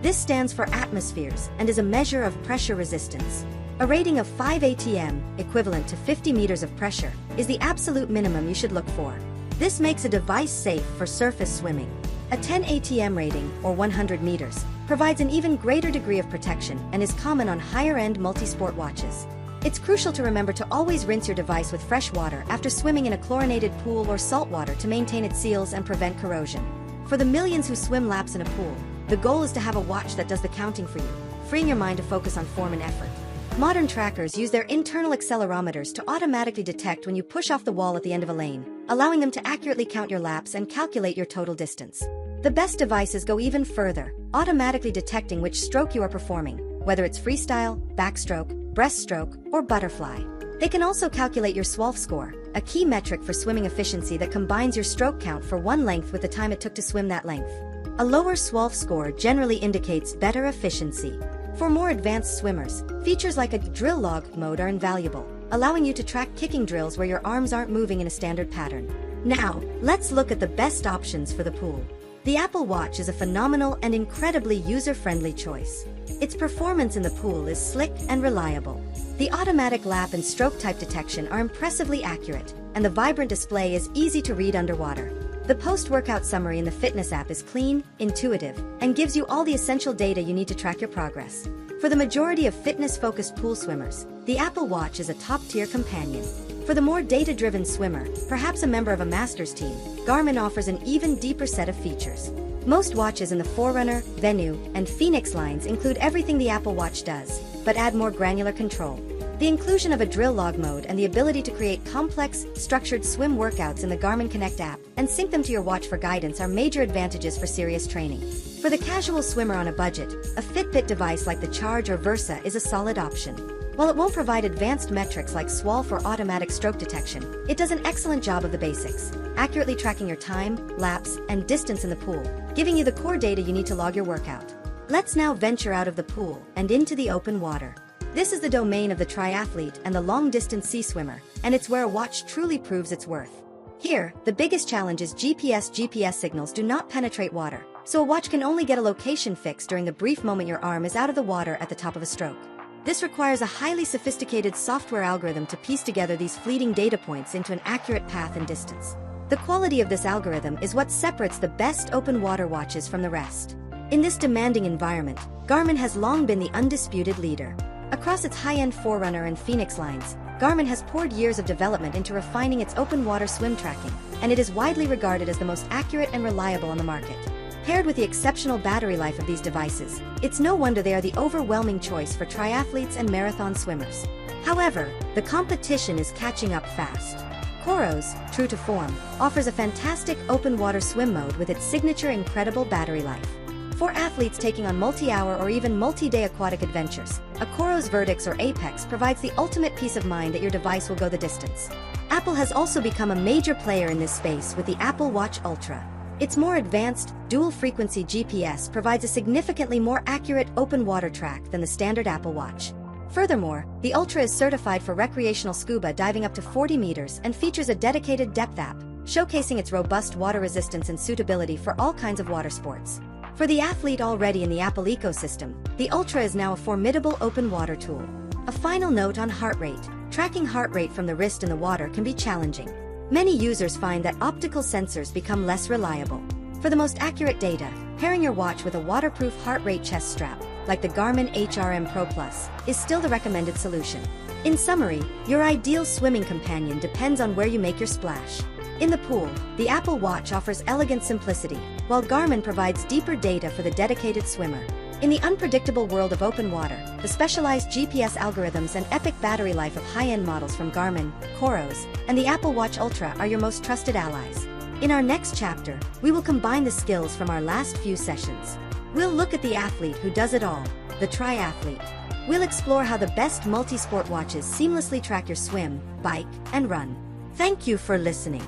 This stands for atmospheres and is a measure of pressure resistance. A rating of 5 ATM, equivalent to 50 meters of pressure, is the absolute minimum you should look for. This makes a device safe for surface swimming. A 10 ATM rating, or 100 meters, provides an even greater degree of protection and is common on higher-end multi-sport watches. It's crucial to remember to always rinse your device with fresh water after swimming in a chlorinated pool or salt water to maintain its seals and prevent corrosion. For the millions who swim laps in a pool, the goal is to have a watch that does the counting for you, freeing your mind to focus on form and effort. Modern trackers use their internal accelerometers to automatically detect when you push off the wall at the end of a lane, allowing them to accurately count your laps and calculate your total distance. The best devices go even further, automatically detecting which stroke you are performing, whether it's freestyle, backstroke, breaststroke, or butterfly. They can also calculate your SWOLF score, a key metric for swimming efficiency that combines your stroke count for one length with the time it took to swim that length. A lower SWOLF score generally indicates better efficiency. For more advanced swimmers, features like a drill log mode are invaluable, allowing you to track kicking drills where your arms aren't moving in a standard pattern. Now, let's look at the best options for the pool. The Apple Watch is a phenomenal and incredibly user-friendly choice. Its performance in the pool is slick and reliable. The automatic lap and stroke type detection are impressively accurate, and the vibrant display is easy to read underwater. The post-workout summary in the fitness app is clean, intuitive, and gives you all the essential data you need to track your progress. For the majority of fitness-focused pool swimmers, the Apple Watch is a top-tier companion. For the more data-driven swimmer, perhaps a member of a master's team, Garmin offers an even deeper set of features. Most watches in the Forerunner, Venue, and Phoenix lines include everything the Apple Watch does, but add more granular control. The inclusion of a drill log mode and the ability to create complex, structured swim workouts in the Garmin Connect app and sync them to your watch for guidance are major advantages for serious training. For the casual swimmer on a budget, a Fitbit device like the Charge or Versa is a solid option. While it won't provide advanced metrics like SWOLF or automatic stroke detection, it does an excellent job of the basics, accurately tracking your time, laps, and distance in the pool, giving you the core data you need to log your workout. Let's now venture out of the pool and into the open water. This is the domain of the triathlete and the long-distance sea swimmer, and it's where a watch truly proves its worth. Here, the biggest challenge is GPS signals do not penetrate water, so a watch can only get a location fix during the brief moment your arm is out of the water at the top of a stroke. This requires a highly sophisticated software algorithm to piece together these fleeting data points into an accurate path and distance. The quality of this algorithm is what separates the best open water watches from the rest. In this demanding environment, Garmin has long been the undisputed leader. Across its high-end Forerunner and Phoenix lines, Garmin has poured years of development into refining its open water swim tracking, and it is widely regarded as the most accurate and reliable on the market. Paired with the exceptional battery life of these devices, it's no wonder they are the overwhelming choice for triathletes and marathon swimmers. However, the competition is catching up fast. Coros, true to form, offers a fantastic open water swim mode with its signature incredible battery life. For athletes taking on multi-hour or even multi-day aquatic adventures, a Coros Vertex or Apex provides the ultimate peace of mind that your device will go the distance. Apple has also become a major player in this space with the Apple Watch Ultra. Its more advanced, dual-frequency GPS provides a significantly more accurate open water track than the standard Apple Watch. Furthermore, the Ultra is certified for recreational scuba diving up to 40 meters and features a dedicated depth app, showcasing its robust water resistance and suitability for all kinds of water sports. For the athlete already in the Apple ecosystem, the Ultra is now a formidable open water tool. A final note on heart rate. Tracking heart rate from the wrist in the water can be challenging. Many users find that optical sensors become less reliable. For the most accurate data, pairing your watch with a waterproof heart rate chest strap, like the Garmin HRM Pro Plus, is still the recommended solution. In summary, your ideal swimming companion depends on where you make your splash. In the pool, the Apple Watch offers elegant simplicity, while Garmin provides deeper data for the dedicated swimmer. In the unpredictable world of open water, the specialized GPS algorithms and epic battery life of high-end models from Garmin, Coros, and the Apple Watch Ultra are your most trusted allies. In our next chapter, we will combine the skills from our last few sessions. We'll look at the athlete who does it all, the triathlete. We'll explore how the best multi-sport watches seamlessly track your swim, bike, and run. Thank you for listening.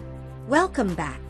Welcome back.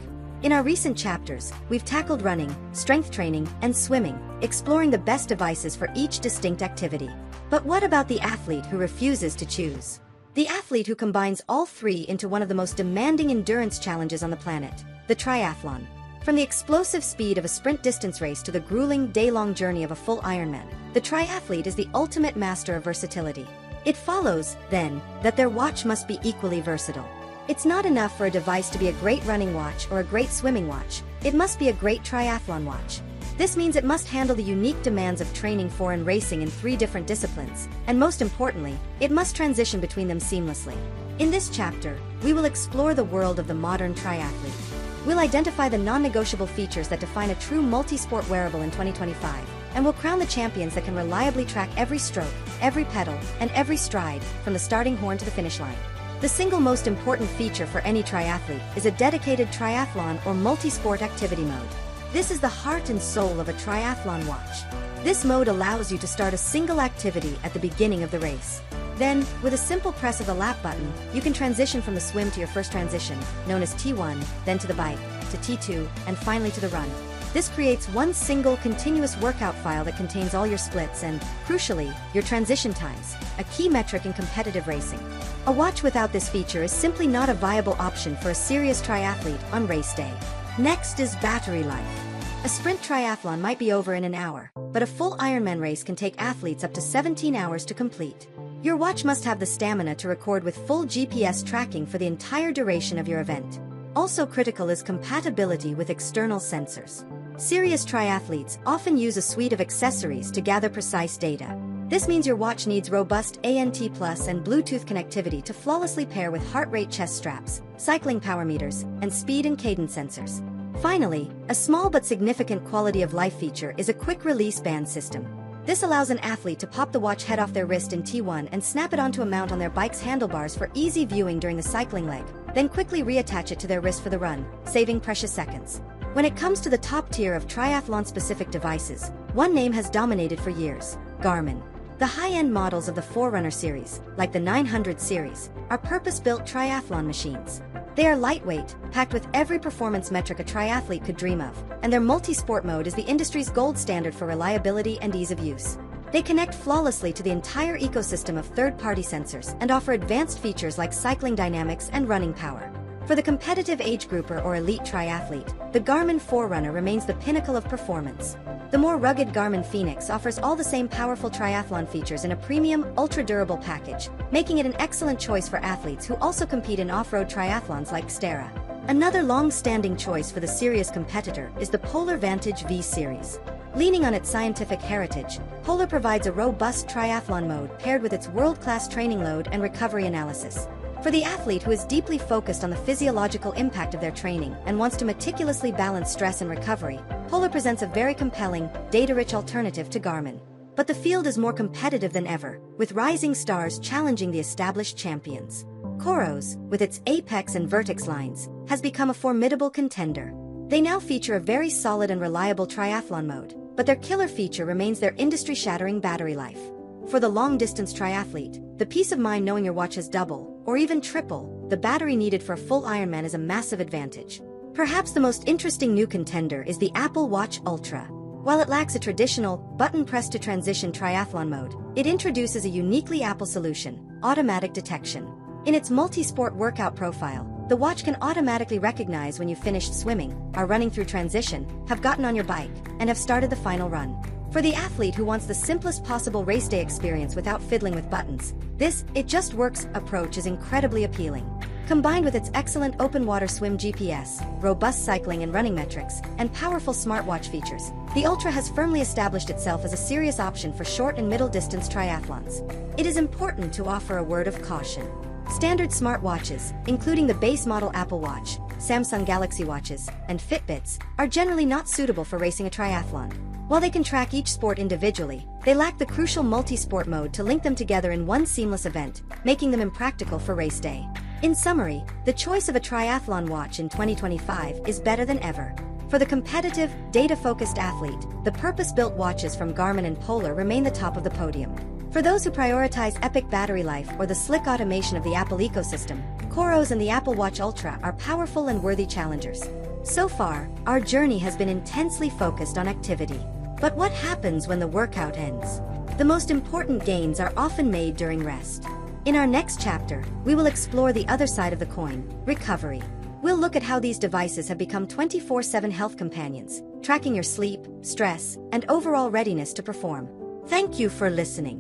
In our recent chapters, we've tackled running, strength training, and swimming, exploring the best devices for each distinct activity. But what about the athlete who refuses to choose? The athlete who combines all three into one of the most demanding endurance challenges on the planet, the triathlon. From the explosive speed of a sprint distance race to the grueling day-long journey of a full Ironman, the triathlete is the ultimate master of versatility. It follows, then, that their watch must be equally versatile. It's not enough for a device to be a great running watch or a great swimming watch. It must be a great triathlon watch. This means it must handle the unique demands of training for and racing in 3 different disciplines, and most importantly, it must transition between them seamlessly. In this chapter, we will explore the world of the modern triathlete. We'll identify the non-negotiable features that define a true multi-sport wearable in 2025, and we'll crown the champions that can reliably track every stroke, every pedal, and every stride, from the starting horn to the finish line. The single most important feature for any triathlete is a dedicated triathlon or multi-sport activity mode. This is the heart and soul of a triathlon watch. This mode allows you to start a single activity at the beginning of the race. Then, with a simple press of the lap button, you can transition from the swim to your first transition, known as T1, then to the bike, to T2, and finally to the run. This creates one single continuous workout file that contains all your splits and, crucially, your transition times, a key metric in competitive racing. A watch without this feature is simply not a viable option for a serious triathlete on race day. Next is battery life. A sprint triathlon might be over in an hour, but a full Ironman race can take athletes up to 17 hours to complete. Your watch must have the stamina to record with full GPS tracking for the entire duration of your event. Also critical is compatibility with external sensors. Serious triathletes often use a suite of accessories to gather precise data. This means your watch needs robust ANT+ and Bluetooth connectivity to flawlessly pair with heart rate chest straps, cycling power meters, and speed and cadence sensors. Finally, a small but significant quality of life feature is a quick-release band system. This allows an athlete to pop the watch head off their wrist in T1 and snap it onto a mount on their bike's handlebars for easy viewing during the cycling leg, then quickly reattach it to their wrist for the run, saving precious seconds. When it comes to the top tier of triathlon-specific devices, one name has dominated for years: Garmin. The high-end models of the Forerunner series, like the 900 series, are purpose-built triathlon machines. They are lightweight, packed with every performance metric a triathlete could dream of, and their multi-sport mode is the industry's gold standard for reliability and ease of use. They connect flawlessly to the entire ecosystem of third-party sensors and offer advanced features like cycling dynamics and running power. For the competitive age grouper or elite triathlete, the Garmin Forerunner remains the pinnacle of performance. The more rugged Garmin Fenix offers all the same powerful triathlon features in a premium, ultra-durable package, making it an excellent choice for athletes who also compete in off-road triathlons like Xterra. Another long-standing choice for the serious competitor is the Polar Vantage V series. Leaning on its scientific heritage, Polar provides a robust triathlon mode paired with its world-class training load and recovery analysis. For the athlete who is deeply focused on the physiological impact of their training and wants to meticulously balance stress and recovery, Polar presents a very compelling, data-rich alternative to Garmin. But the field is more competitive than ever, with rising stars challenging the established champions. Coros, with its Apex and Vertex lines, has become a formidable contender. They now feature a very solid and reliable triathlon mode, but their killer feature remains their industry-shattering battery life. For the long-distance triathlete, the peace of mind knowing your watch has double, or even triple, the battery needed for a full Ironman is a massive advantage. Perhaps the most interesting new contender is the Apple Watch Ultra. While it lacks a traditional, button-press-to-transition triathlon mode, it introduces a uniquely Apple solution: automatic detection. In its multi-sport workout profile, the watch can automatically recognize when you've finished swimming, are running through transition, have gotten on your bike, and have started the final run. For the athlete who wants the simplest possible race day experience without fiddling with buttons, this "it just works" approach is incredibly appealing. Combined with its excellent open water swim GPS, robust cycling and running metrics, and powerful smartwatch features, the Ultra has firmly established itself as a serious option for short and middle distance triathlons. It is important to offer a word of caution. Standard smartwatches, including the base model Apple Watch, Samsung Galaxy Watches, and Fitbits, are generally not suitable for racing a triathlon. While they can track each sport individually, they lack the crucial multi-sport mode to link them together in one seamless event, making them impractical for race day. In summary, the choice of a triathlon watch in 2025 is better than ever. For the competitive, data-focused athlete, the purpose-built watches from Garmin and Polar remain the top of the podium. For those who prioritize epic battery life or the slick automation of the Apple ecosystem, Coros and the Apple Watch Ultra are powerful and worthy challengers. So far, our journey has been intensely focused on activity. But what happens when the workout ends? The most important gains are often made during rest. In our next chapter, we will explore the other side of the coin: recovery. We'll look at how these devices have become 24/7 health companions, tracking your sleep, stress, and overall readiness to perform. Thank you for listening.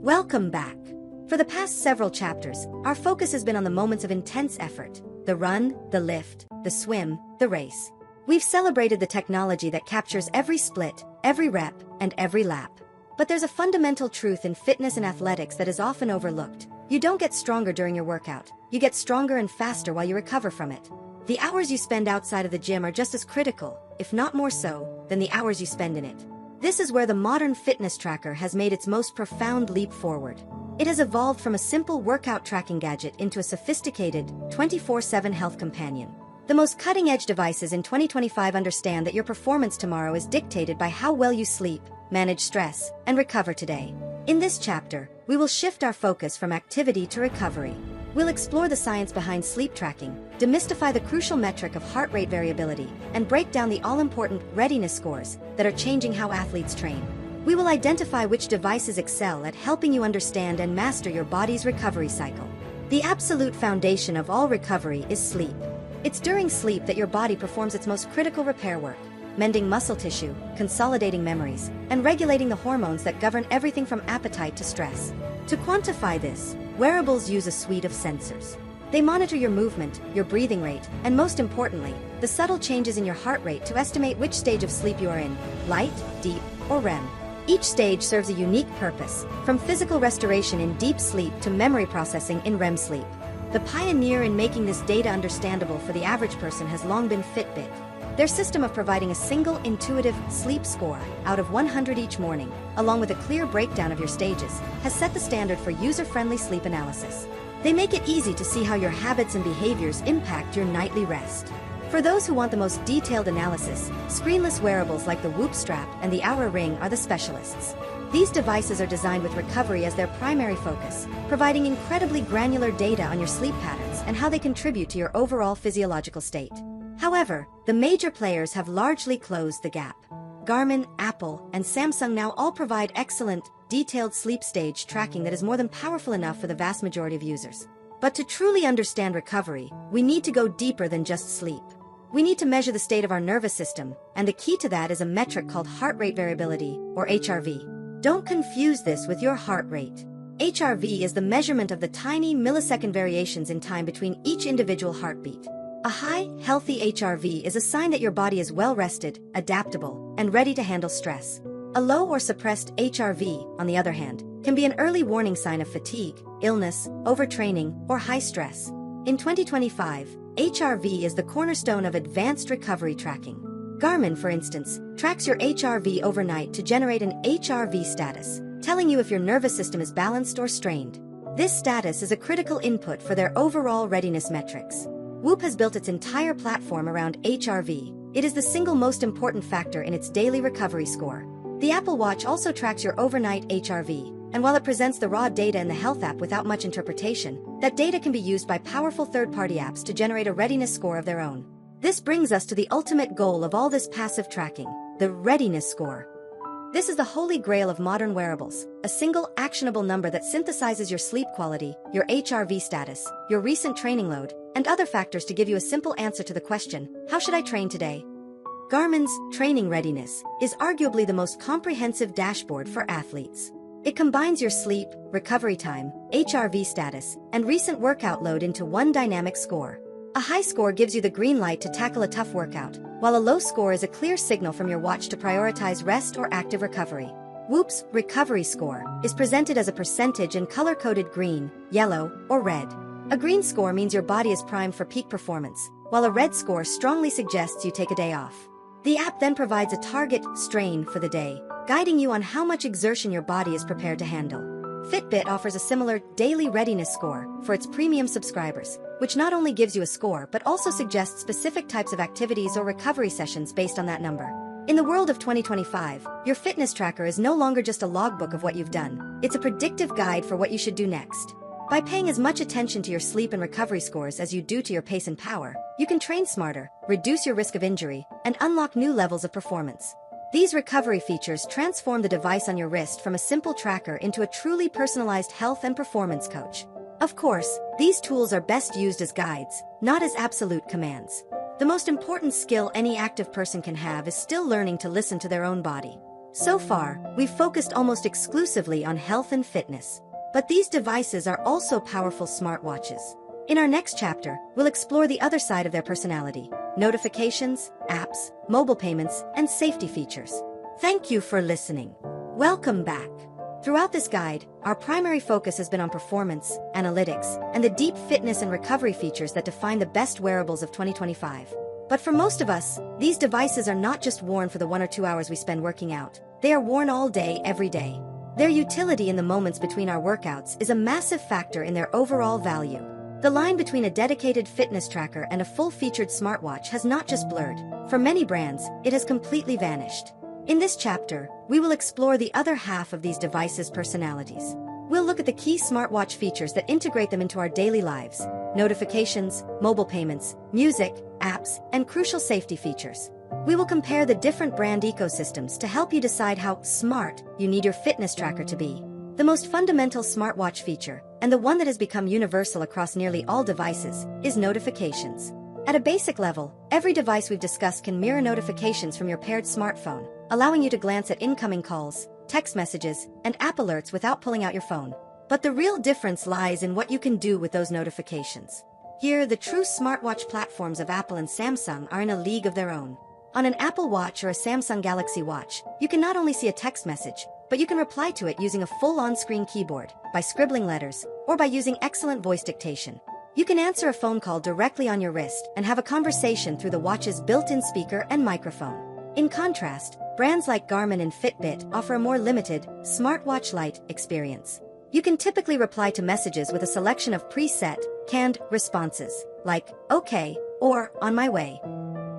Welcome back. For the past several chapters, our focus has been on the moments of intense effort: the run, the lift, the swim, the race. We've celebrated the technology that captures every split, every rep, and every lap. But there's a fundamental truth in fitness and athletics that is often overlooked. You don't get stronger during your workout, you get stronger and faster while you recover from it. The hours you spend outside of the gym are just as critical, if not more so, than the hours you spend in it. This is where the modern fitness tracker has made its most profound leap forward. It has evolved from a simple workout tracking gadget into a sophisticated, 24/7 health companion. The most cutting-edge devices in 2025 understand that your performance tomorrow is dictated by how well you sleep, manage stress, and recover today. In this chapter, we will shift our focus from activity to recovery. We'll explore the science behind sleep tracking, demystify the crucial metric of heart rate variability, and break down the all-important readiness scores that are changing how athletes train. We will identify which devices excel at helping you understand and master your body's recovery cycle. The absolute foundation of all recovery is sleep. It's during sleep that your body performs its most critical repair work, mending muscle tissue, consolidating memories, and regulating the hormones that govern everything from appetite to stress. To quantify this, wearables use a suite of sensors. They monitor your movement, your breathing rate, and most importantly, the subtle changes in your heart rate to estimate which stage of sleep you are in, light, deep, or REM. Each stage serves a unique purpose, from physical restoration in deep sleep to memory processing in REM sleep. The pioneer in making this data understandable for the average person has long been Fitbit. Their system of providing a single, intuitive sleep score out of 100 each morning, along with a clear breakdown of your stages, has set the standard for user-friendly sleep analysis. They make it easy to see how your habits and behaviors impact your nightly rest. For those who want the most detailed analysis, screenless wearables like the Whoop strap and the Oura Ring are the specialists. These devices are designed with recovery as their primary focus, providing incredibly granular data on your sleep patterns and how they contribute to your overall physiological state. However, the major players have largely closed the gap. Garmin, Apple, and Samsung now all provide excellent, detailed sleep stage tracking that is more than powerful enough for the vast majority of users. But to truly understand recovery, we need to go deeper than just sleep. We need to measure the state of our nervous system, and the key to that is a metric called heart rate variability, or HRV. Don't confuse this with your heart rate. HRV is the measurement of the tiny millisecond variations in time between each individual heartbeat. A high, healthy HRV is a sign that your body is well-rested, adaptable, and ready to handle stress. A low or suppressed HRV, on the other hand, can be an early warning sign of fatigue, illness, overtraining, or high stress. In 2025, HRV is the cornerstone of advanced recovery tracking. Garmin, for instance, tracks your HRV overnight to generate an HRV status, telling you if your nervous system is balanced or strained. This status is a critical input for their overall readiness metrics. Whoop has built its entire platform around HRV. It is the single most important factor in its daily recovery score. The Apple Watch also tracks your overnight HRV, and while it presents the raw data in the Health app without much interpretation, that data can be used by powerful third-party apps to generate a readiness score of their own. This brings us to the ultimate goal of all this passive tracking, the readiness score. This is the holy grail of modern wearables, a single actionable number that synthesizes your sleep quality, your HRV status, your recent training load, and other factors to give you a simple answer to the question, how should I train today? Garmin's Training Readiness is arguably the most comprehensive dashboard for athletes. It combines your sleep, recovery time, HRV status, and recent workout load into one dynamic score. A high score gives you the green light to tackle a tough workout, while a low score is a clear signal from your watch to prioritize rest or active recovery. Whoop's recovery score is presented as a percentage and color-coded green, yellow, or red. A green score means your body is primed for peak performance, while a red score strongly suggests you take a day off. The app then provides a target strain for the day, guiding you on how much exertion your body is prepared to handle. Fitbit offers a similar daily readiness score for its premium subscribers, which not only gives you a score but also suggests specific types of activities or recovery sessions based on that number. In the world of 2025, your fitness tracker is no longer just a logbook of what you've done. It's a predictive guide for what you should do next. By paying as much attention to your sleep and recovery scores as you do to your pace and power, you can train smarter, reduce your risk of injury, and unlock new levels of performance. These recovery features transform the device on your wrist from a simple tracker into a truly personalized health and performance coach. Of course, these tools are best used as guides, not as absolute commands. The most important skill any active person can have is still learning to listen to their own body. So far, we've focused almost exclusively on health and fitness. But these devices are also powerful smartwatches. In our next chapter, we'll explore the other side of their personality: notifications, apps, mobile payments, and safety features. Thank you for listening. Welcome back. Throughout this guide, our primary focus has been on performance, analytics, and the deep fitness and recovery features that define the best wearables of 2025. But for most of us, these devices are not just worn for the 1 or 2 hours we spend working out. They are worn all day, every day. Their utility in the moments between our workouts is a massive factor in their overall value. The line between a dedicated fitness tracker and a full-featured smartwatch has not just blurred. For many brands, it has completely vanished. In this chapter, we will explore the other half of these devices' personalities. We'll look at the key smartwatch features that integrate them into our daily lives: notifications, mobile payments, music, apps, and crucial safety features. We will compare the different brand ecosystems to help you decide how smart you need your fitness tracker to be. The most fundamental smartwatch feature, and the one that has become universal across nearly all devices, is notifications. At a basic level, every device we've discussed can mirror notifications from your paired smartphone, allowing you to glance at incoming calls, text messages, and app alerts without pulling out your phone. But the real difference lies in what you can do with those notifications. Here, the true smartwatch platforms of Apple and Samsung are in a league of their own. On an Apple Watch or a Samsung Galaxy Watch, you can not only see a text message, but you can reply to it using a full on-screen keyboard, by scribbling letters, or by using excellent voice dictation. You can answer a phone call directly on your wrist and have a conversation through the watch's built-in speaker and microphone. In contrast, brands like Garmin and Fitbit offer a more limited, smartwatch light experience. You can typically reply to messages with a selection of preset, canned responses, like, "Okay," or "On my way."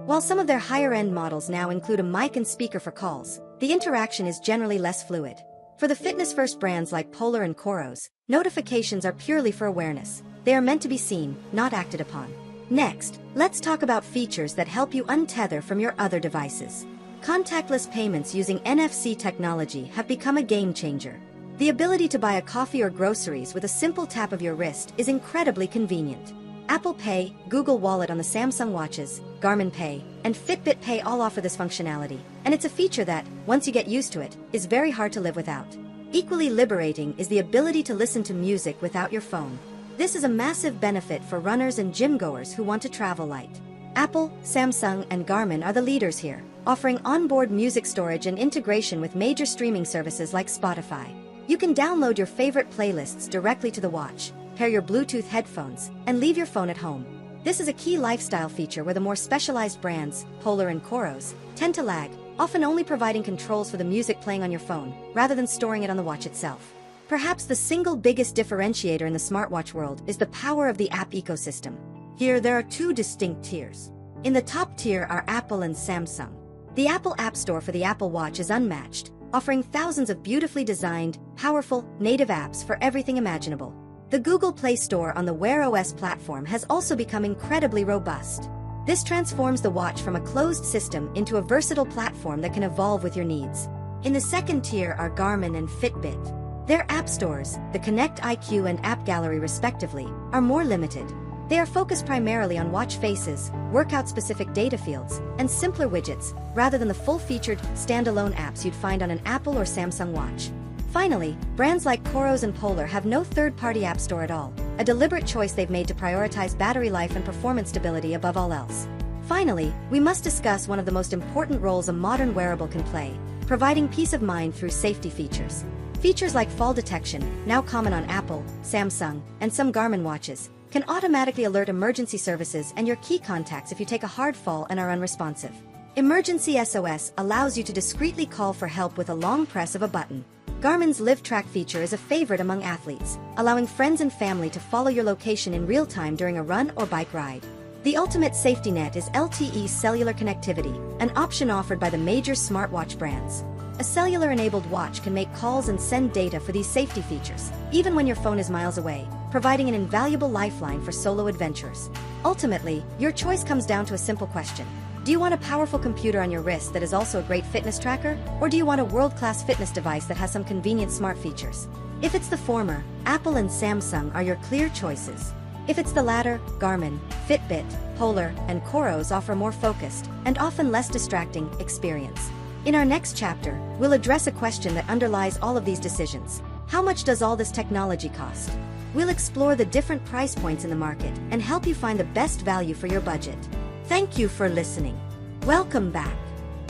While some of their higher-end models now include a mic and speaker for calls, the interaction is generally less fluid. For the fitness-first brands like Polar and Coros, notifications are purely for awareness. They are meant to be seen, not acted upon. Next, let's talk about features that help you untether from your other devices. Contactless payments using NFC technology have become a game-changer. The ability to buy a coffee or groceries with a simple tap of your wrist is incredibly convenient. Apple Pay, Google Wallet on the Samsung watches, Garmin Pay, and Fitbit Pay all offer this functionality, and it's a feature that, once you get used to it, is very hard to live without. Equally liberating is the ability to listen to music without your phone. This is a massive benefit for runners and gym-goers who want to travel light. Apple, Samsung, and Garmin are the leaders here, offering onboard music storage and integration with major streaming services like Spotify. You can download your favorite playlists directly to the watch, pair your Bluetooth headphones, and leave your phone at home. This is a key lifestyle feature where the more specialized brands, Polar and Coros, tend to lag, often only providing controls for the music playing on your phone, rather than storing it on the watch itself. Perhaps the single biggest differentiator in the smartwatch world is the power of the app ecosystem. Here, there are two distinct tiers. In the top tier are Apple and Samsung. The Apple App Store for the Apple Watch is unmatched, offering thousands of beautifully designed, powerful, native apps for everything imaginable. The Google Play Store on the Wear OS platform has also become incredibly robust. This transforms the watch from a closed system into a versatile platform that can evolve with your needs. In the second tier are Garmin and Fitbit. Their app stores, the Connect IQ and App Gallery respectively, are more limited. They are focused primarily on watch faces, workout-specific data fields, and simpler widgets, rather than the full-featured, standalone apps you'd find on an Apple or Samsung watch. Finally, brands like Coros and Polar have no third-party app store at all, a deliberate choice they've made to prioritize battery life and performance stability above all else. Finally, we must discuss one of the most important roles a modern wearable can play, providing peace of mind through safety features. Features like fall detection, now common on Apple, Samsung, and some Garmin watches, can automatically alert emergency services and your key contacts if you take a hard fall and are unresponsive. Emergency SOS allows you to discreetly call for help with a long press of a button. Garmin's Live Track feature is a favorite among athletes, allowing friends and family to follow your location in real time during a run or bike ride. The ultimate safety net is LTE cellular connectivity, an option offered by the major smartwatch brands. A cellular-enabled watch can make calls and send data for these safety features, even when your phone is miles away, providing an invaluable lifeline for solo adventurers. Ultimately, your choice comes down to a simple question. Do you want a powerful computer on your wrist that is also a great fitness tracker, or do you want a world-class fitness device that has some convenient smart features? If it's the former, Apple and Samsung are your clear choices. If it's the latter, Garmin, Fitbit, Polar, and Coros offer more focused, and often less distracting, experience. In our next chapter, we'll address a question that underlies all of these decisions. How much does all this technology cost? We'll explore the different price points in the market and help you find the best value for your budget. Thank you for listening. Welcome back.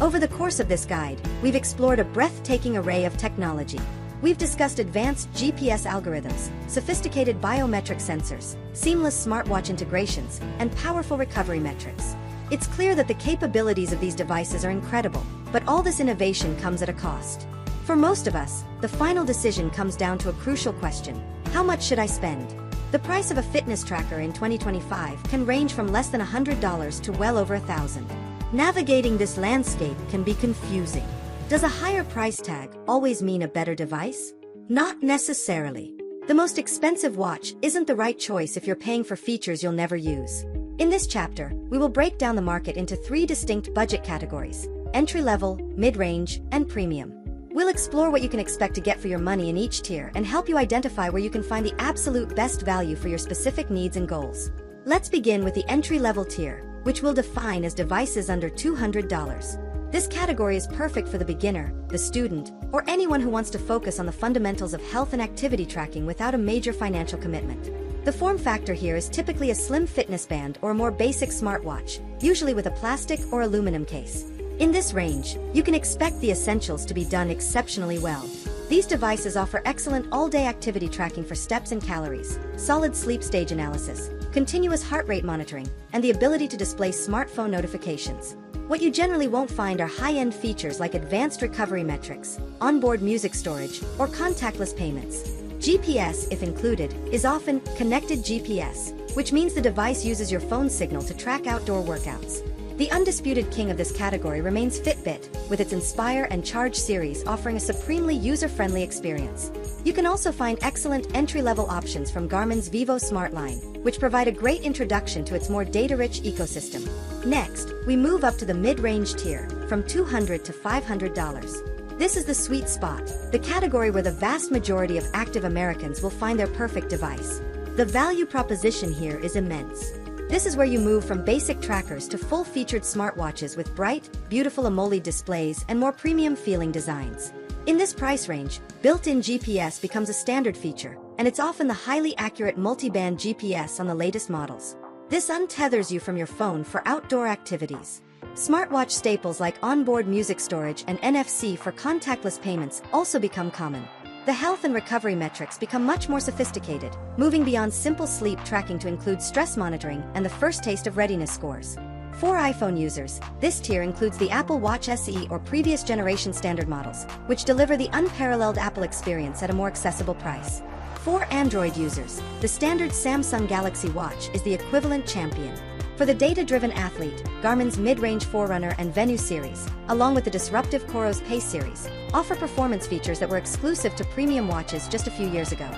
Over the course of this guide, we've explored a breathtaking array of technology. We've discussed advanced GPS algorithms, sophisticated biometric sensors, seamless smartwatch integrations, and powerful recovery metrics. It's clear that the capabilities of these devices are incredible, but all this innovation comes at a cost. For most of us, the final decision comes down to a crucial question: how much should I spend? The price of a fitness tracker in 2025 can range from less than $100 to well over $1,000. Navigating this landscape can be confusing. Does a higher price tag always mean a better device? Not necessarily. The most expensive watch isn't the right choice if you're paying for features you'll never use. In this chapter, we will break down the market into 3 distinct budget categories: entry-level, mid-range, and premium. We'll explore what you can expect to get for your money in each tier and help you identify where you can find the absolute best value for your specific needs and goals. Let's begin with the entry-level tier, which we'll define as devices under $200. This category is perfect for the beginner, the student, or anyone who wants to focus on the fundamentals of health and activity tracking without a major financial commitment. The form factor here is typically a slim fitness band or a more basic smartwatch, usually with a plastic or aluminum case. In this range, you can expect the essentials to be done exceptionally well. These devices offer excellent all-day activity tracking for steps and calories, solid sleep stage analysis, continuous heart rate monitoring, and the ability to display smartphone notifications. What you generally won't find are high-end features like advanced recovery metrics, onboard music storage, or contactless payments. GPS, if included, is often connected GPS, which means the device uses your phone signal to track outdoor workouts. The undisputed king of this category remains Fitbit, with its Inspire and Charge series offering a supremely user-friendly experience. You can also find excellent entry-level options from Garmin's Vivo Smart line, which provide a great introduction to its more data-rich ecosystem. Next, we move up to the mid-range tier, from $200 to $500. This is the sweet spot, the category where the vast majority of active Americans will find their perfect device. The value proposition here is immense. This is where you move from basic trackers to full-featured smartwatches with bright, beautiful AMOLED displays and more premium-feeling designs. In this price range, built-in GPS becomes a standard feature, and it's often the highly accurate multi-band GPS on the latest models. This untethers you from your phone for outdoor activities. Smartwatch staples like onboard music storage and NFC for contactless payments also become common. The health and recovery metrics become much more sophisticated, moving beyond simple sleep tracking to include stress monitoring and the first taste of readiness scores. For iPhone users, this tier includes the Apple Watch SE or previous generation standard models, which deliver the unparalleled Apple experience at a more accessible price. For Android users, the standard Samsung Galaxy Watch is the equivalent champion. For the data-driven athlete, Garmin's mid-range Forerunner and Venue series, along with the disruptive Coros Pace series, offer performance features that were exclusive to premium watches just a few years ago.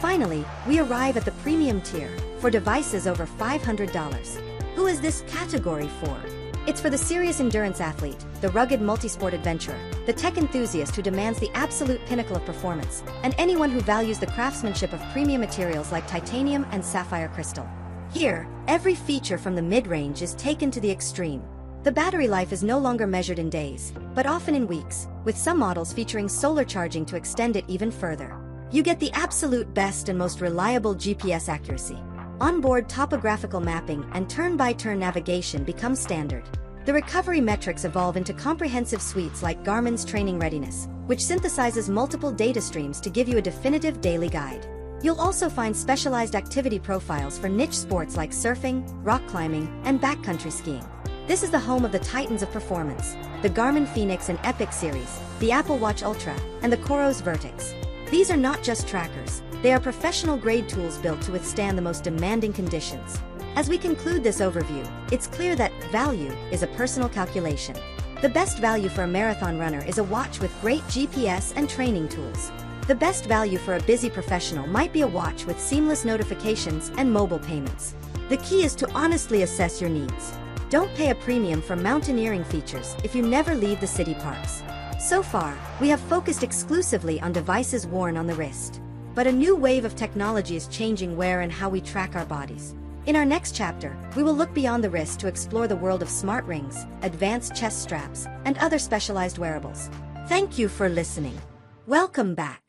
Finally, we arrive at the premium tier, for devices over $500. Who is this category for? It's for the serious endurance athlete, the rugged multisport adventurer, the tech enthusiast who demands the absolute pinnacle of performance, and anyone who values the craftsmanship of premium materials like titanium and sapphire crystal. Here, every feature from the mid-range is taken to the extreme. The battery life is no longer measured in days, but often in weeks, with some models featuring solar charging to extend it even further. You get the absolute best and most reliable GPS accuracy. Onboard topographical mapping and turn-by-turn navigation become standard. The recovery metrics evolve into comprehensive suites like Garmin's Training Readiness, which synthesizes multiple data streams to give you a definitive daily guide. You'll also find specialized activity profiles for niche sports like surfing, rock climbing, and backcountry skiing. This is the home of the titans of performance, the Garmin Fenix and Epic series, the Apple Watch Ultra, and the Coros Vertex. These are not just trackers, they are professional-grade tools built to withstand the most demanding conditions. As we conclude this overview, it's clear that value is a personal calculation. The best value for a marathon runner is a watch with great GPS and training tools. The best value for a busy professional might be a watch with seamless notifications and mobile payments. The key is to honestly assess your needs. Don't pay a premium for mountaineering features if you never leave the city parks. So far, we have focused exclusively on devices worn on the wrist. But a new wave of technology is changing where and how we track our bodies. In our next chapter, we will look beyond the wrist to explore the world of smart rings, advanced chest straps, and other specialized wearables. Thank you for listening. Welcome back.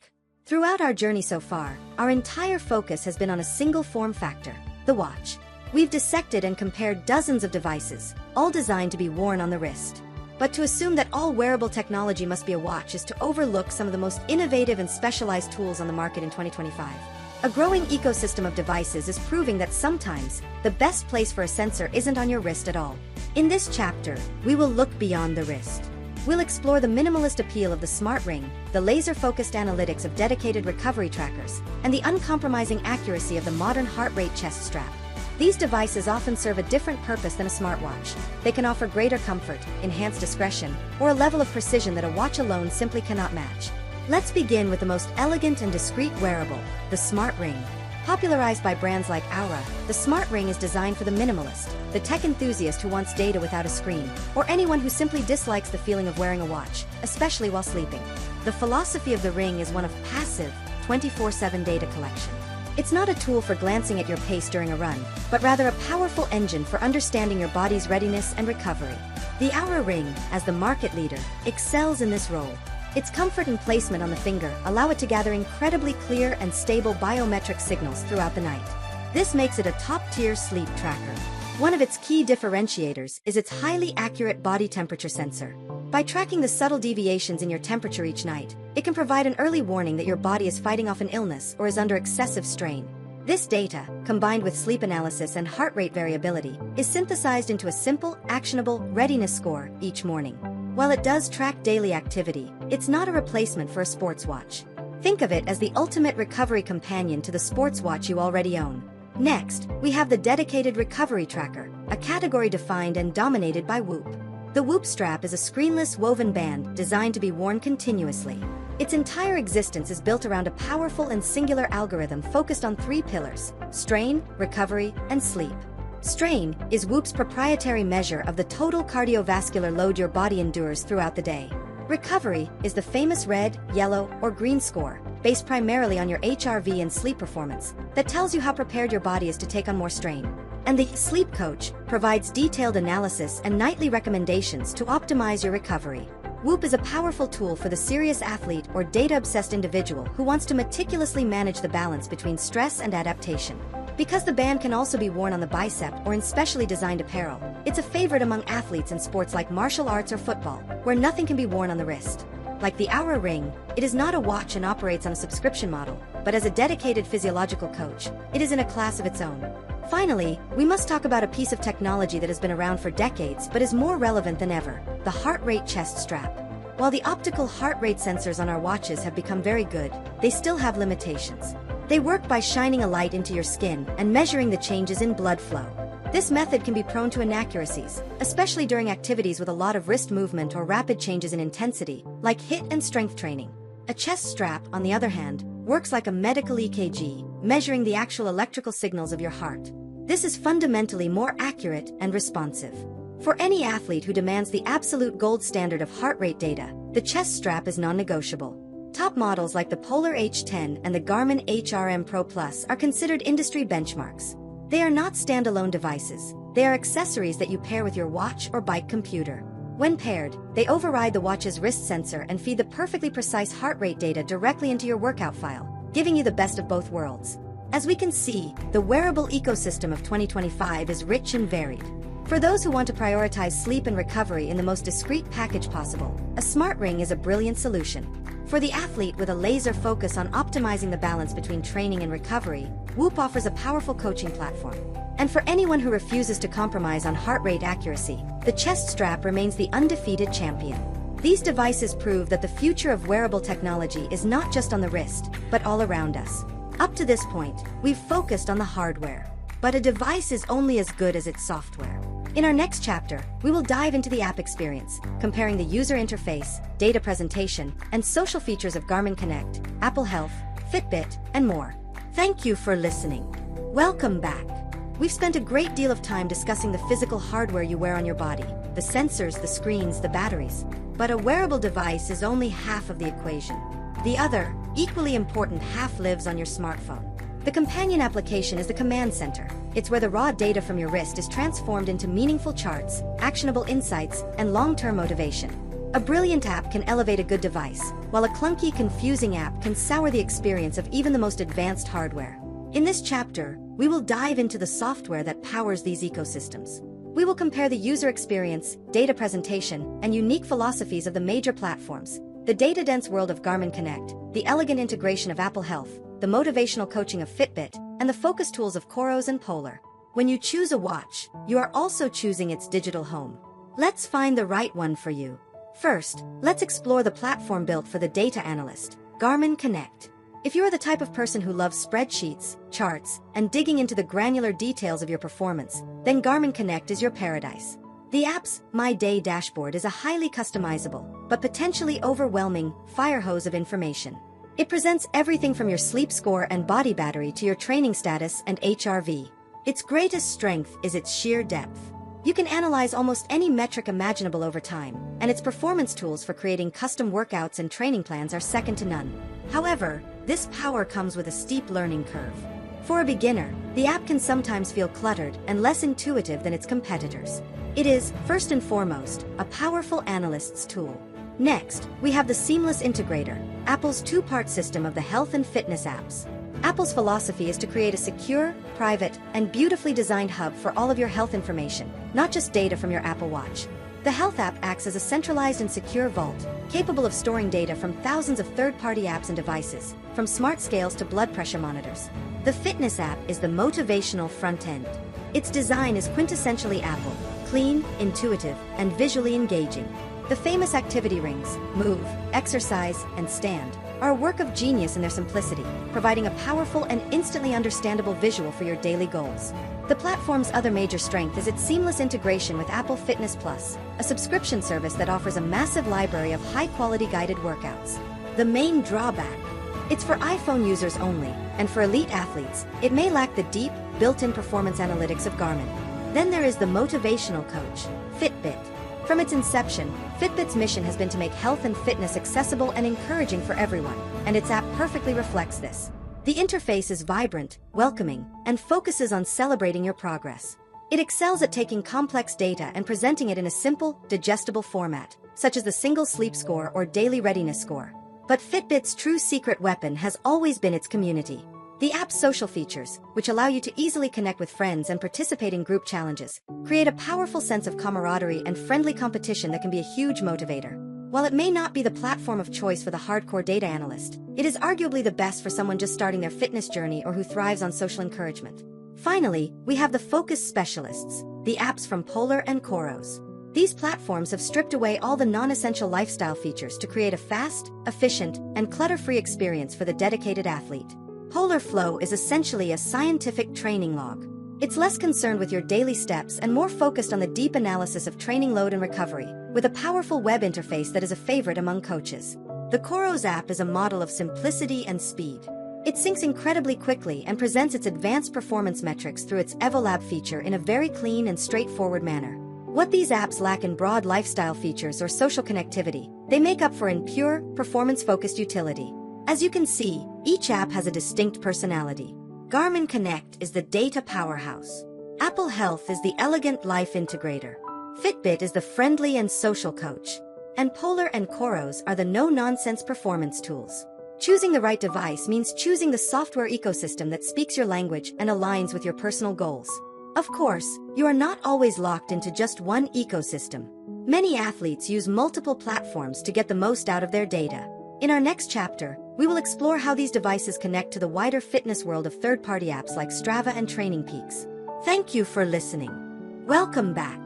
Throughout our journey so far, our entire focus has been on a single form factor, the watch. We've dissected and compared dozens of devices, all designed to be worn on the wrist. But to assume that all wearable technology must be a watch is to overlook some of the most innovative and specialized tools on the market in 2025. A growing ecosystem of devices is proving that sometimes, the best place for a sensor isn't on your wrist at all. In this chapter, we will look beyond the wrist. We'll explore the minimalist appeal of the smart ring, the laser-focused analytics of dedicated recovery trackers, and the uncompromising accuracy of the modern heart rate chest strap. These devices often serve a different purpose than a smartwatch. They can offer greater comfort, enhanced discretion, or a level of precision that a watch alone simply cannot match. Let's begin with the most elegant and discreet wearable, the smart ring. Popularized by brands like Aura, the smart ring is designed for the minimalist, the tech enthusiast who wants data without a screen, or anyone who simply dislikes the feeling of wearing a watch, especially while sleeping. The philosophy of the ring is one of passive, 24/7 data collection. It's not a tool for glancing at your pace during a run, but rather a powerful engine for understanding your body's readiness and recovery. The Aura ring, as the market leader, excels in this role. Its comfort and placement on the finger allow it to gather incredibly clear and stable biometric signals throughout the night. This makes it a top-tier sleep tracker. One of its key differentiators is its highly accurate body temperature sensor. By tracking the subtle deviations in your temperature each night, it can provide an early warning that your body is fighting off an illness or is under excessive strain. This data, combined with sleep analysis and heart rate variability, is synthesized into a simple, actionable readiness score each morning. While it does track daily activity, it's not a replacement for a sports watch. Think of it as the ultimate recovery companion to the sports watch you already own. Next, we have the dedicated recovery tracker, a category defined and dominated by Whoop. The Whoop strap is a screenless woven band designed to be worn continuously. Its entire existence is built around a powerful and singular algorithm focused on 3 pillars: strain, recovery, and sleep. Strain is Whoop's proprietary measure of the total cardiovascular load your body endures throughout the day. Recovery is the famous red, yellow, or green score, based primarily on your HRV and sleep performance, that tells you how prepared your body is to take on more strain. And the Sleep Coach provides detailed analysis and nightly recommendations to optimize your recovery. Whoop is a powerful tool for the serious athlete or data-obsessed individual who wants to meticulously manage the balance between stress and adaptation. Because the band can also be worn on the bicep or in specially designed apparel, it's a favorite among athletes in sports like martial arts or football, where nothing can be worn on the wrist. Like the Oura Ring, it is not a watch and operates on a subscription model, but as a dedicated physiological coach, it is in a class of its own. Finally, we must talk about a piece of technology that has been around for decades but is more relevant than ever: the heart rate chest strap. While the optical heart rate sensors on our watches have become very good, they still have limitations. They work by shining a light into your skin and measuring the changes in blood flow. This method can be prone to inaccuracies, especially during activities with a lot of wrist movement or rapid changes in intensity, like HIIT and strength training. A chest strap, on the other hand, works like a medical EKG, measuring the actual electrical signals of your heart. This is fundamentally more accurate and responsive. For any athlete who demands the absolute gold standard of heart rate data, the chest strap is non-negotiable. Top models like the Polar H10 and the Garmin HRM Pro Plus are considered industry benchmarks. They are not standalone devices. They are accessories that you pair with your watch or bike computer. When paired, they override the watch's wrist sensor and feed the perfectly precise heart rate data directly into your workout file, giving you the best of both worlds. As we can see, the wearable ecosystem of 2025 is rich and varied. For those who want to prioritize sleep and recovery in the most discreet package possible, a smart ring is a brilliant solution. For the athlete with a laser focus on optimizing the balance between training and recovery, Whoop offers a powerful coaching platform. And for anyone who refuses to compromise on heart rate accuracy, the chest strap remains the undefeated champion. These devices prove that the future of wearable technology is not just on the wrist, but all around us. Up to this point, we've focused on the hardware. But a device is only as good as its software. In our next chapter, we will dive into the app experience, comparing the user interface, data presentation, and social features of Garmin Connect, Apple Health, Fitbit, and more. Thank you for listening. Welcome back. We've spent a great deal of time discussing the physical hardware you wear on your body, the sensors, the screens, the batteries. But a wearable device is only half of the equation. The other, equally important half lives on your smartphone. The companion application is the command center. It's where the raw data from your wrist is transformed into meaningful charts, actionable insights, and long-term motivation. A brilliant app can elevate a good device, while a clunky, confusing app can sour the experience of even the most advanced hardware. In this chapter, we will dive into the software that powers these ecosystems. We will compare the user experience, data presentation, and unique philosophies of the major platforms, the data-dense world of Garmin Connect, the elegant integration of Apple Health, the motivational coaching of Fitbit, and the focus tools of Coros and Polar. When you choose a watch, you are also choosing its digital home. Let's find the right one for you. First, let's explore the platform built for the data analyst, Garmin Connect. If you are the type of person who loves spreadsheets, charts, and digging into the granular details of your performance, then Garmin Connect is your paradise. The app's My Day dashboard is a highly customizable, but potentially overwhelming, fire hose of information. It presents everything from your sleep score and body battery to your training status and HRV. Its greatest strength is its sheer depth. You can analyze almost any metric imaginable over time, and its performance tools for creating custom workouts and training plans are second to none. However, this power comes with a steep learning curve. For a beginner, the app can sometimes feel cluttered and less intuitive than its competitors. It is, first and foremost, a powerful analyst's tool. Next, we have the Seamless Integrator, Apple's two-part system of the health and fitness apps. Apple's philosophy is to create a secure, private, and beautifully designed hub for all of your health information, not just data from your Apple Watch. The Health app acts as a centralized and secure vault, capable of storing data from thousands of third-party apps and devices, from smart scales to blood pressure monitors. The Fitness app is the motivational front end. Its design is quintessentially Apple, clean, intuitive, and visually engaging. The famous activity rings, Move, Exercise, and Stand, are a work of genius in their simplicity, providing a powerful and instantly understandable visual for your daily goals. The platform's other major strength is its seamless integration with Apple Fitness Plus, a subscription service that offers a massive library of high-quality guided workouts. The main drawback: it's for iPhone users only, and for elite athletes, it may lack the deep, built-in performance analytics of Garmin. Then there is the motivational coach, Fitbit. From its inception, Fitbit's mission has been to make health and fitness accessible and encouraging for everyone, and its app perfectly reflects this. The interface is vibrant, welcoming, and focuses on celebrating your progress. It excels at taking complex data and presenting it in a simple, digestible format, such as the single sleep score or daily readiness score. But Fitbit's true secret weapon has always been its community. The app's social features, which allow you to easily connect with friends and participate in group challenges, create a powerful sense of camaraderie and friendly competition that can be a huge motivator. While it may not be the platform of choice for the hardcore data analyst, it is arguably the best for someone just starting their fitness journey or who thrives on social encouragement. Finally, we have the focus specialists, the apps from Polar and Coros. These platforms have stripped away all the non-essential lifestyle features to create a fast, efficient, and clutter-free experience for the dedicated athlete. Polar Flow is essentially a scientific training log. It's less concerned with your daily steps and more focused on the deep analysis of training load and recovery, with a powerful web interface that is a favorite among coaches. The Coros app is a model of simplicity and speed. It syncs incredibly quickly and presents its advanced performance metrics through its EvoLab feature in a very clean and straightforward manner. What these apps lack in broad lifestyle features or social connectivity, they make up for in pure, performance-focused utility. As you can see, each app has a distinct personality. Garmin Connect is the data powerhouse. Apple Health is the elegant life integrator. Fitbit is the friendly and social coach. And Polar and Coros are the no-nonsense performance tools. Choosing the right device means choosing the software ecosystem that speaks your language and aligns with your personal goals. Of course, you are not always locked into just one ecosystem. Many athletes use multiple platforms to get the most out of their data. In our next chapter, we will explore how these devices connect to the wider fitness world of third-party apps like Strava and Training Peaks. Thank you for listening. Welcome back.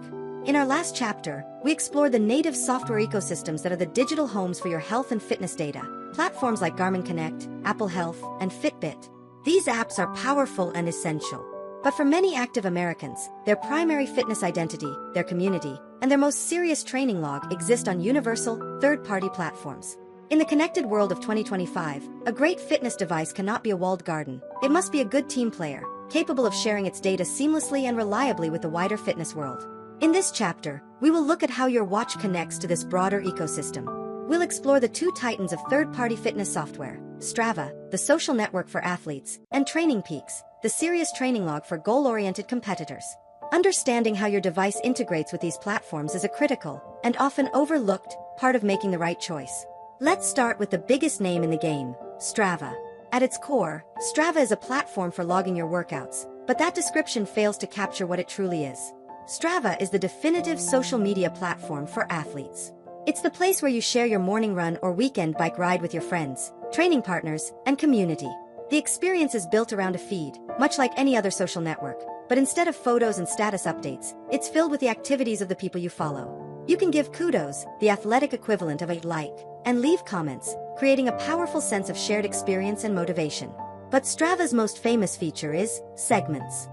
In our last chapter, we explored the native software ecosystems that are the digital homes for your health and fitness data. Platforms like Garmin Connect, Apple Health, and Fitbit. These apps are powerful and essential. But for many active Americans, their primary fitness identity, their community, and their most serious training log exist on universal, third-party platforms. In the connected world of 2025, a great fitness device cannot be a walled garden. It must be a good team player, capable of sharing its data seamlessly and reliably with the wider fitness world. In this chapter, we will look at how your watch connects to this broader ecosystem. We'll explore the two titans of third-party fitness software, Strava, the social network for athletes, and Training Peaks, the serious training log for goal-oriented competitors. Understanding how your device integrates with these platforms is a critical, and often overlooked, part of making the right choice. Let's start with the biggest name in the game, Strava. At its core, Strava is a platform for logging your workouts, but that description fails to capture what it truly is. Strava is the definitive social media platform for athletes. It's the place where you share your morning run or weekend bike ride with your friends, training partners, and community. The experience is built around a feed, much like any other social network, but instead of photos and status updates, it's filled with the activities of the people you follow. You can give kudos, the athletic equivalent of a like, and leave comments, creating a powerful sense of shared experience and motivation. But Strava's most famous feature is segments.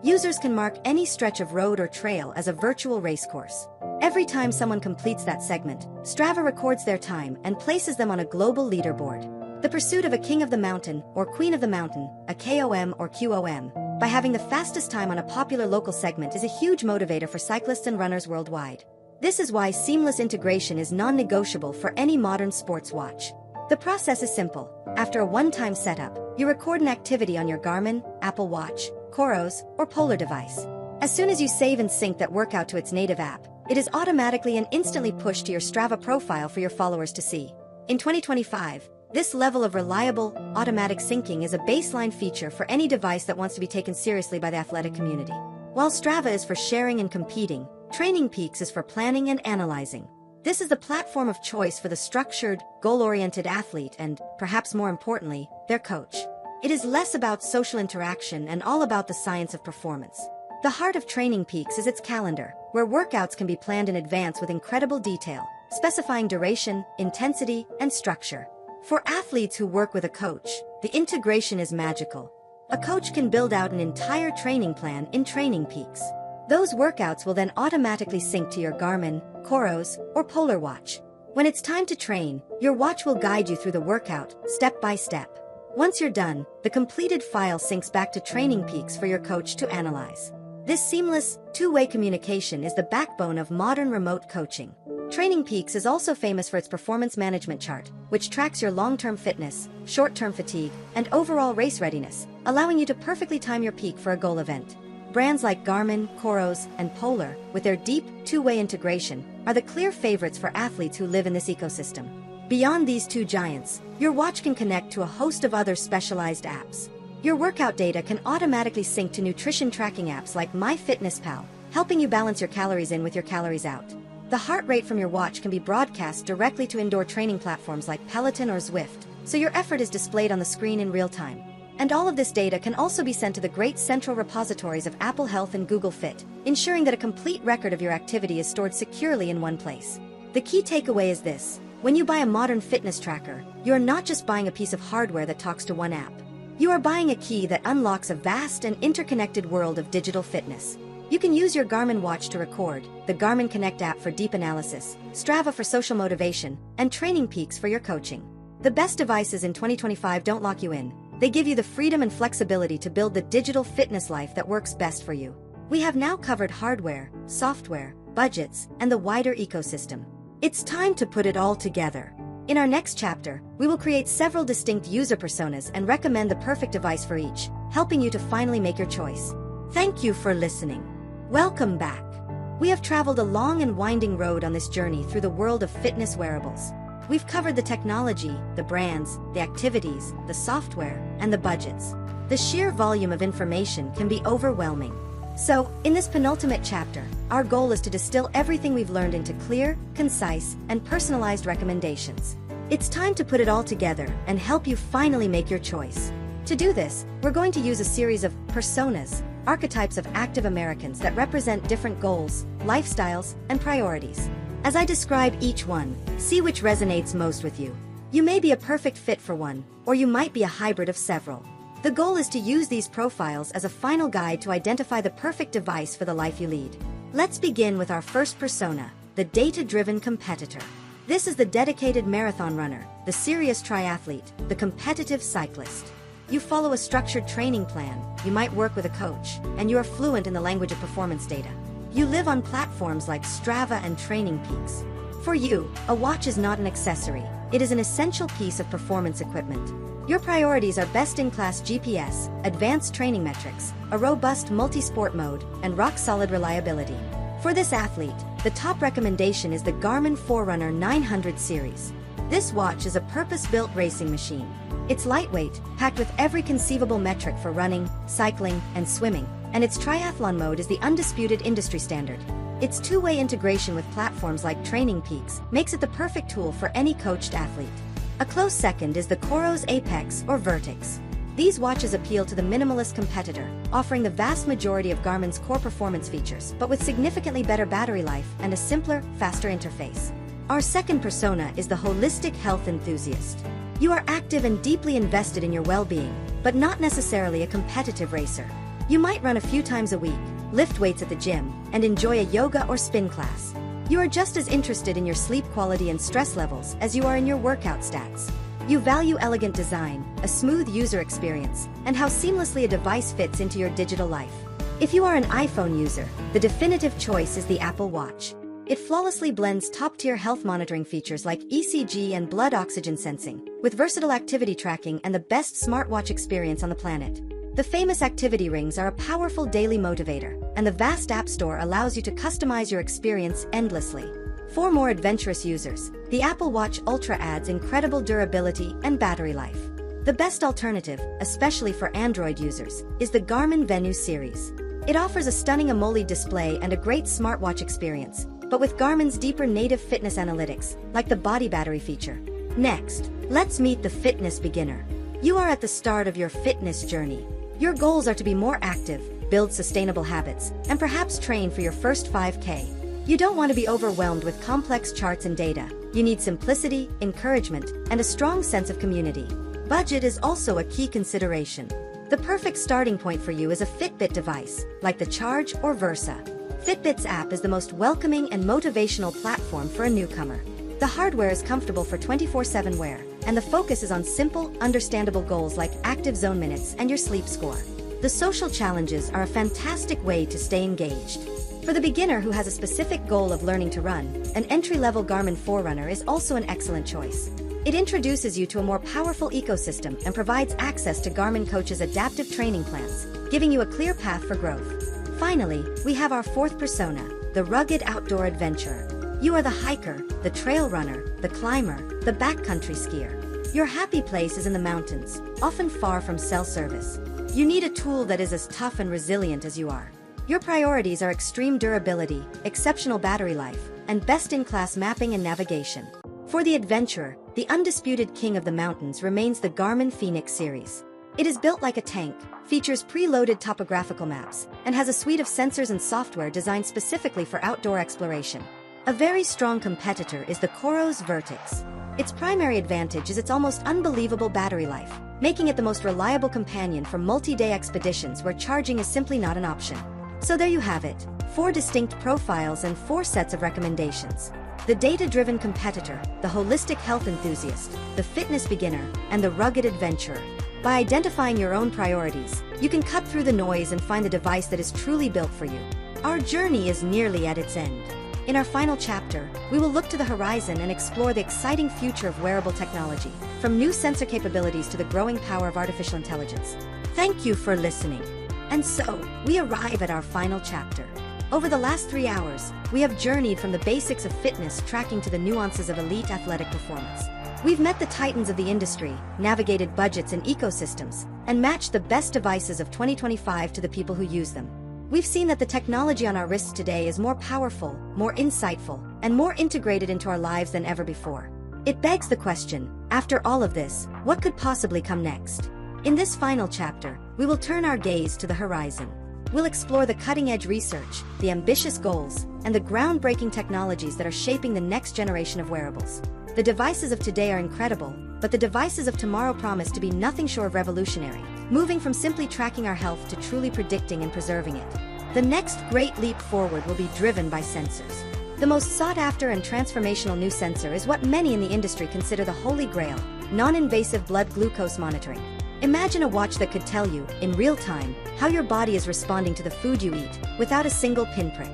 Users can mark any stretch of road or trail as a virtual racecourse. Every time someone completes that segment, Strava records their time and places them on a global leaderboard. The pursuit of a king of the mountain or queen of the mountain, a KOM or QOM, by having the fastest time on a popular local segment is a huge motivator for cyclists and runners worldwide. This is why seamless integration is non-negotiable for any modern sports watch. The process is simple. After a one-time setup, you record an activity on your Garmin, Apple Watch, Coros, or Polar device. As soon as you save and sync that workout to its native app, it is automatically and instantly pushed to your Strava profile for your followers to see. In 2025, this level of reliable, automatic syncing is a baseline feature for any device that wants to be taken seriously by the athletic community. While Strava is for sharing and competing, Training Peaks is for planning and analyzing. This is the platform of choice for the structured, goal-oriented athlete and, perhaps more importantly, their coach. It is less about social interaction and all about the science of performance. The heart of Training Peaks is its calendar, where workouts can be planned in advance with incredible detail, specifying duration, intensity, and structure. For athletes who work with a coach, the integration is magical. A coach can build out an entire training plan in Training Peaks. Those workouts will then automatically sync to your Garmin, Coros, or Polar watch. When it's time to train, your watch will guide you through the workout, step by step. Once you're done, the completed file syncs back to Training Peaks for your coach to analyze. This seamless, two-way communication is the backbone of modern remote coaching. Training Peaks is also famous for its performance management chart, which tracks your long-term fitness, short-term fatigue, and overall race readiness, allowing you to perfectly time your peak for a goal event. Brands like Garmin, Coros, and Polar, with their deep, two-way integration, are the clear favorites for athletes who live in this ecosystem. Beyond these two giants, your watch can connect to a host of other specialized apps. Your workout data can automatically sync to nutrition tracking apps like MyFitnessPal, helping you balance your calories in with your calories out. The heart rate from your watch can be broadcast directly to indoor training platforms like Peloton or Zwift, so your effort is displayed on the screen in real time. And all of this data can also be sent to the great central repositories of Apple Health and Google Fit, ensuring that a complete record of your activity is stored securely in one place. The key takeaway is this: when you buy a modern fitness tracker, you are not just buying a piece of hardware that talks to one app. You are buying a key that unlocks a vast and interconnected world of digital fitness. You can use your Garmin watch to record, the Garmin Connect app for deep analysis, Strava for social motivation, and Training Peaks for your coaching. The best devices in 2025 don't lock you in. They give you the freedom and flexibility to build the digital fitness life that works best for you. We have now covered hardware, software, budgets, and the wider ecosystem. It's time to put it all together. In our next chapter, we will create several distinct user personas and recommend the perfect device for each, helping you to finally make your choice. Thank you for listening. Welcome back. We have traveled a long and winding road on this journey through the world of fitness wearables. We've covered the technology, the brands, the activities, the software, and the budgets. The sheer volume of information can be overwhelming. So, in this penultimate chapter, our goal is to distill everything we've learned into clear, concise, and personalized recommendations. It's time to put it all together and help you finally make your choice. To do this, we're going to use a series of personas, archetypes of active Americans that represent different goals, lifestyles, and priorities. As I describe each one, see which resonates most with you. You may be a perfect fit for one, or you might be a hybrid of several. The goal is to use these profiles as a final guide to identify the perfect device for the life you lead. Let's begin with our first persona, the data-driven competitor. This is the dedicated marathon runner, the serious triathlete, the competitive cyclist. You follow a structured training plan, you might work with a coach, and you are fluent in the language of performance data. You live on platforms like Strava and Training Peaks. For you, a watch is not an accessory, it is an essential piece of performance equipment. Your priorities are best-in-class GPS, advanced training metrics, a robust multi-sport mode, and rock-solid reliability. For this athlete, the top recommendation is the Garmin Forerunner 900 series. This watch is a purpose-built racing machine. It's lightweight, packed with every conceivable metric for running, cycling, and swimming, and its triathlon mode is the undisputed industry standard. Its two-way integration with platforms like Training Peaks makes it the perfect tool for any coached athlete. A close second is the Coros Apex or Vertex. These watches appeal to the minimalist competitor, offering the vast majority of Garmin's core performance features, but with significantly better battery life and a simpler, faster interface. Our second persona is the holistic health enthusiast. You are active and deeply invested in your well-being, but not necessarily a competitive racer. You might run a few times a week, lift weights at the gym, and enjoy a yoga or spin class. You are just as interested in your sleep quality and stress levels as you are in your workout stats. You value elegant design, a smooth user experience, and how seamlessly a device fits into your digital life. If you are an iPhone user, the definitive choice is the Apple Watch. It flawlessly blends top-tier health monitoring features like ECG and blood oxygen sensing, with versatile activity tracking and the best smartwatch experience on the planet. The famous activity rings are a powerful daily motivator, and the vast App Store allows you to customize your experience endlessly. For more adventurous users, the Apple Watch Ultra adds incredible durability and battery life. The best alternative, especially for Android users, is the Garmin Venu series. It offers a stunning AMOLED display and a great smartwatch experience, but with Garmin's deeper native fitness analytics, like the body battery feature. Next, let's meet the fitness beginner. You are at the start of your fitness journey. Your goals are to be more active, build sustainable habits, and perhaps train for your first 5K. You don't want to be overwhelmed with complex charts and data. You need simplicity, encouragement, and a strong sense of community. Budget is also a key consideration. The perfect starting point for you is a Fitbit device, like the Charge or Versa. Fitbit's app is the most welcoming and motivational platform for a newcomer. The hardware is comfortable for 24/7 wear, and the focus is on simple, understandable goals like active zone minutes and your sleep score. The social challenges are a fantastic way to stay engaged. For the beginner who has a specific goal of learning to run, an entry-level Garmin Forerunner is also an excellent choice. It introduces you to a more powerful ecosystem and provides access to Garmin Coach's adaptive training plans, giving you a clear path for growth. Finally, we have our fourth persona, the rugged outdoor adventurer. You are the hiker, the trail runner, the climber, the backcountry skier. Your happy place is in the mountains, often far from cell service. You need a tool that is as tough and resilient as you are. Your priorities are extreme durability, exceptional battery life, and best-in-class mapping and navigation. For the adventurer, the undisputed king of the mountains remains the Garmin Fenix series. It is built like a tank, features pre-loaded topographical maps, and has a suite of sensors and software designed specifically for outdoor exploration. A very strong competitor is the Coros Vertix. Its primary advantage is its almost unbelievable battery life, making it the most reliable companion for multi-day expeditions where charging is simply not an option. So there you have it, 4 distinct profiles and 4 sets of recommendations. The data-driven competitor, the holistic health enthusiast, the fitness beginner, and the rugged adventurer. By identifying your own priorities, you can cut through the noise and find the device that is truly built for you. Our journey is nearly at its end. In our final chapter, we will look to the horizon and explore the exciting future of wearable technology, from new sensor capabilities to the growing power of artificial intelligence. Thank you for listening. And so, we arrive at our final chapter. Over the last 3 hours, we have journeyed from the basics of fitness tracking to the nuances of elite athletic performance. We've met the titans of the industry, navigated budgets and ecosystems, and matched the best devices of 2025 to the people who use them. We've seen that the technology on our wrists today is more powerful, more insightful, and more integrated into our lives than ever before. It begs the question, after all of this, what could possibly come next? In this final chapter, we will turn our gaze to the horizon. We'll explore the cutting-edge research, the ambitious goals, and the groundbreaking technologies that are shaping the next generation of wearables. The devices of today are incredible, but the devices of tomorrow promise to be nothing short of revolutionary, moving from simply tracking our health to truly predicting and preserving it. The next great leap forward will be driven by sensors. The most sought-after and transformational new sensor is what many in the industry consider the holy grail: non-invasive blood glucose monitoring. Imagine a watch that could tell you, in real time, how your body is responding to the food you eat, without a single pinprick.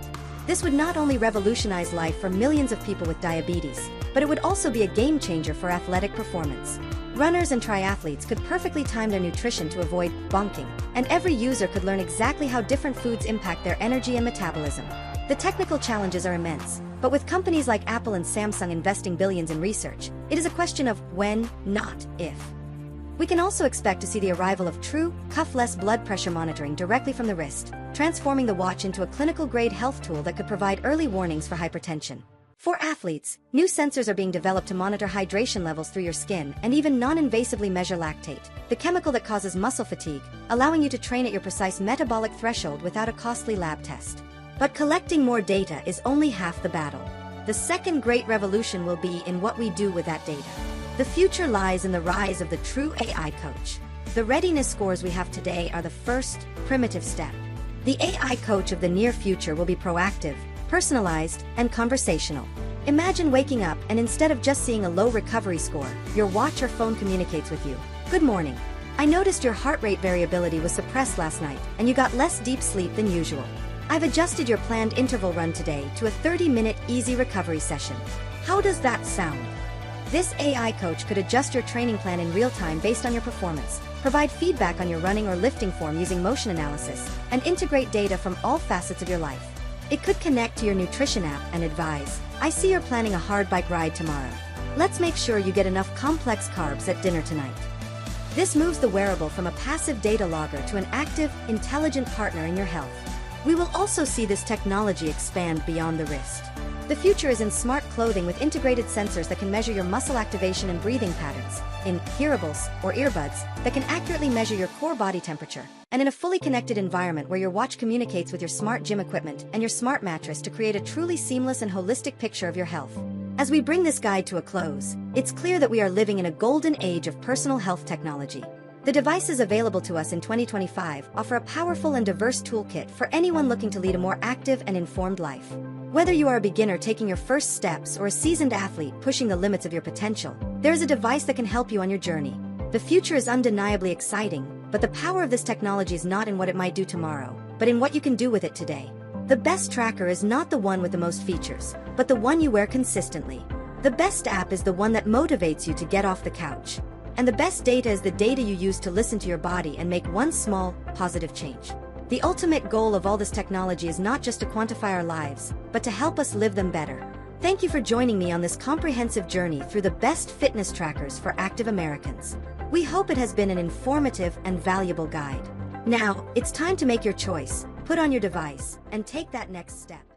This would not only revolutionize life for millions of people with diabetes, but it would also be a game-changer for athletic performance. Runners and triathletes could perfectly time their nutrition to avoid bonking, and every user could learn exactly how different foods impact their energy and metabolism. The technical challenges are immense, but with companies like Apple and Samsung investing billions in research, it is a question of when, not if. We can also expect to see the arrival of true, cuff-less blood pressure monitoring directly from the wrist, transforming the watch into a clinical-grade health tool that could provide early warnings for hypertension. For athletes, new sensors are being developed to monitor hydration levels through your skin and even non-invasively measure lactate, the chemical that causes muscle fatigue, allowing you to train at your precise metabolic threshold without a costly lab test. But collecting more data is only half the battle. The second great revolution will be in what we do with that data. The future lies in the rise of the true AI coach. The readiness scores we have today are the first, primitive step. The AI coach of the near future will be proactive, personalized, and conversational. Imagine waking up and instead of just seeing a low recovery score, your watch or phone communicates with you. Good morning. I noticed your heart rate variability was suppressed last night, and you got less deep sleep than usual. I've adjusted your planned interval run today to a 30-minute easy recovery session. How does that sound? This AI coach could adjust your training plan in real time based on your performance, provide feedback on your running or lifting form using motion analysis, and integrate data from all facets of your life. It could connect to your nutrition app and advise, I see you're planning a hard bike ride tomorrow. Let's make sure you get enough complex carbs at dinner tonight. This moves the wearable from a passive data logger to an active, intelligent partner in your health. We will also see this technology expand beyond the wrist. The future is in smart clothing with integrated sensors that can measure your muscle activation and breathing patterns, in wearables or earbuds that can accurately measure your core body temperature, and in a fully connected environment where your watch communicates with your smart gym equipment and your smart mattress to create a truly seamless and holistic picture of your health. As we bring this guide to a close, it's clear that we are living in a golden age of personal health technology. The devices available to us in 2025 offer a powerful and diverse toolkit for anyone looking to lead a more active and informed life. Whether you are a beginner taking your first steps or a seasoned athlete pushing the limits of your potential, there is a device that can help you on your journey. The future is undeniably exciting, but the power of this technology is not in what it might do tomorrow, but in what you can do with it today. The best tracker is not the one with the most features, but the one you wear consistently. The best app is the one that motivates you to get off the couch. And the best data is the data you use to listen to your body and make one small, positive change. The ultimate goal of all this technology is not just to quantify our lives, but to help us live them better. Thank you for joining me on this comprehensive journey through the best fitness trackers for active Americans. We hope it has been an informative and valuable guide. Now, it's time to make your choice, put on your device, and take that next step.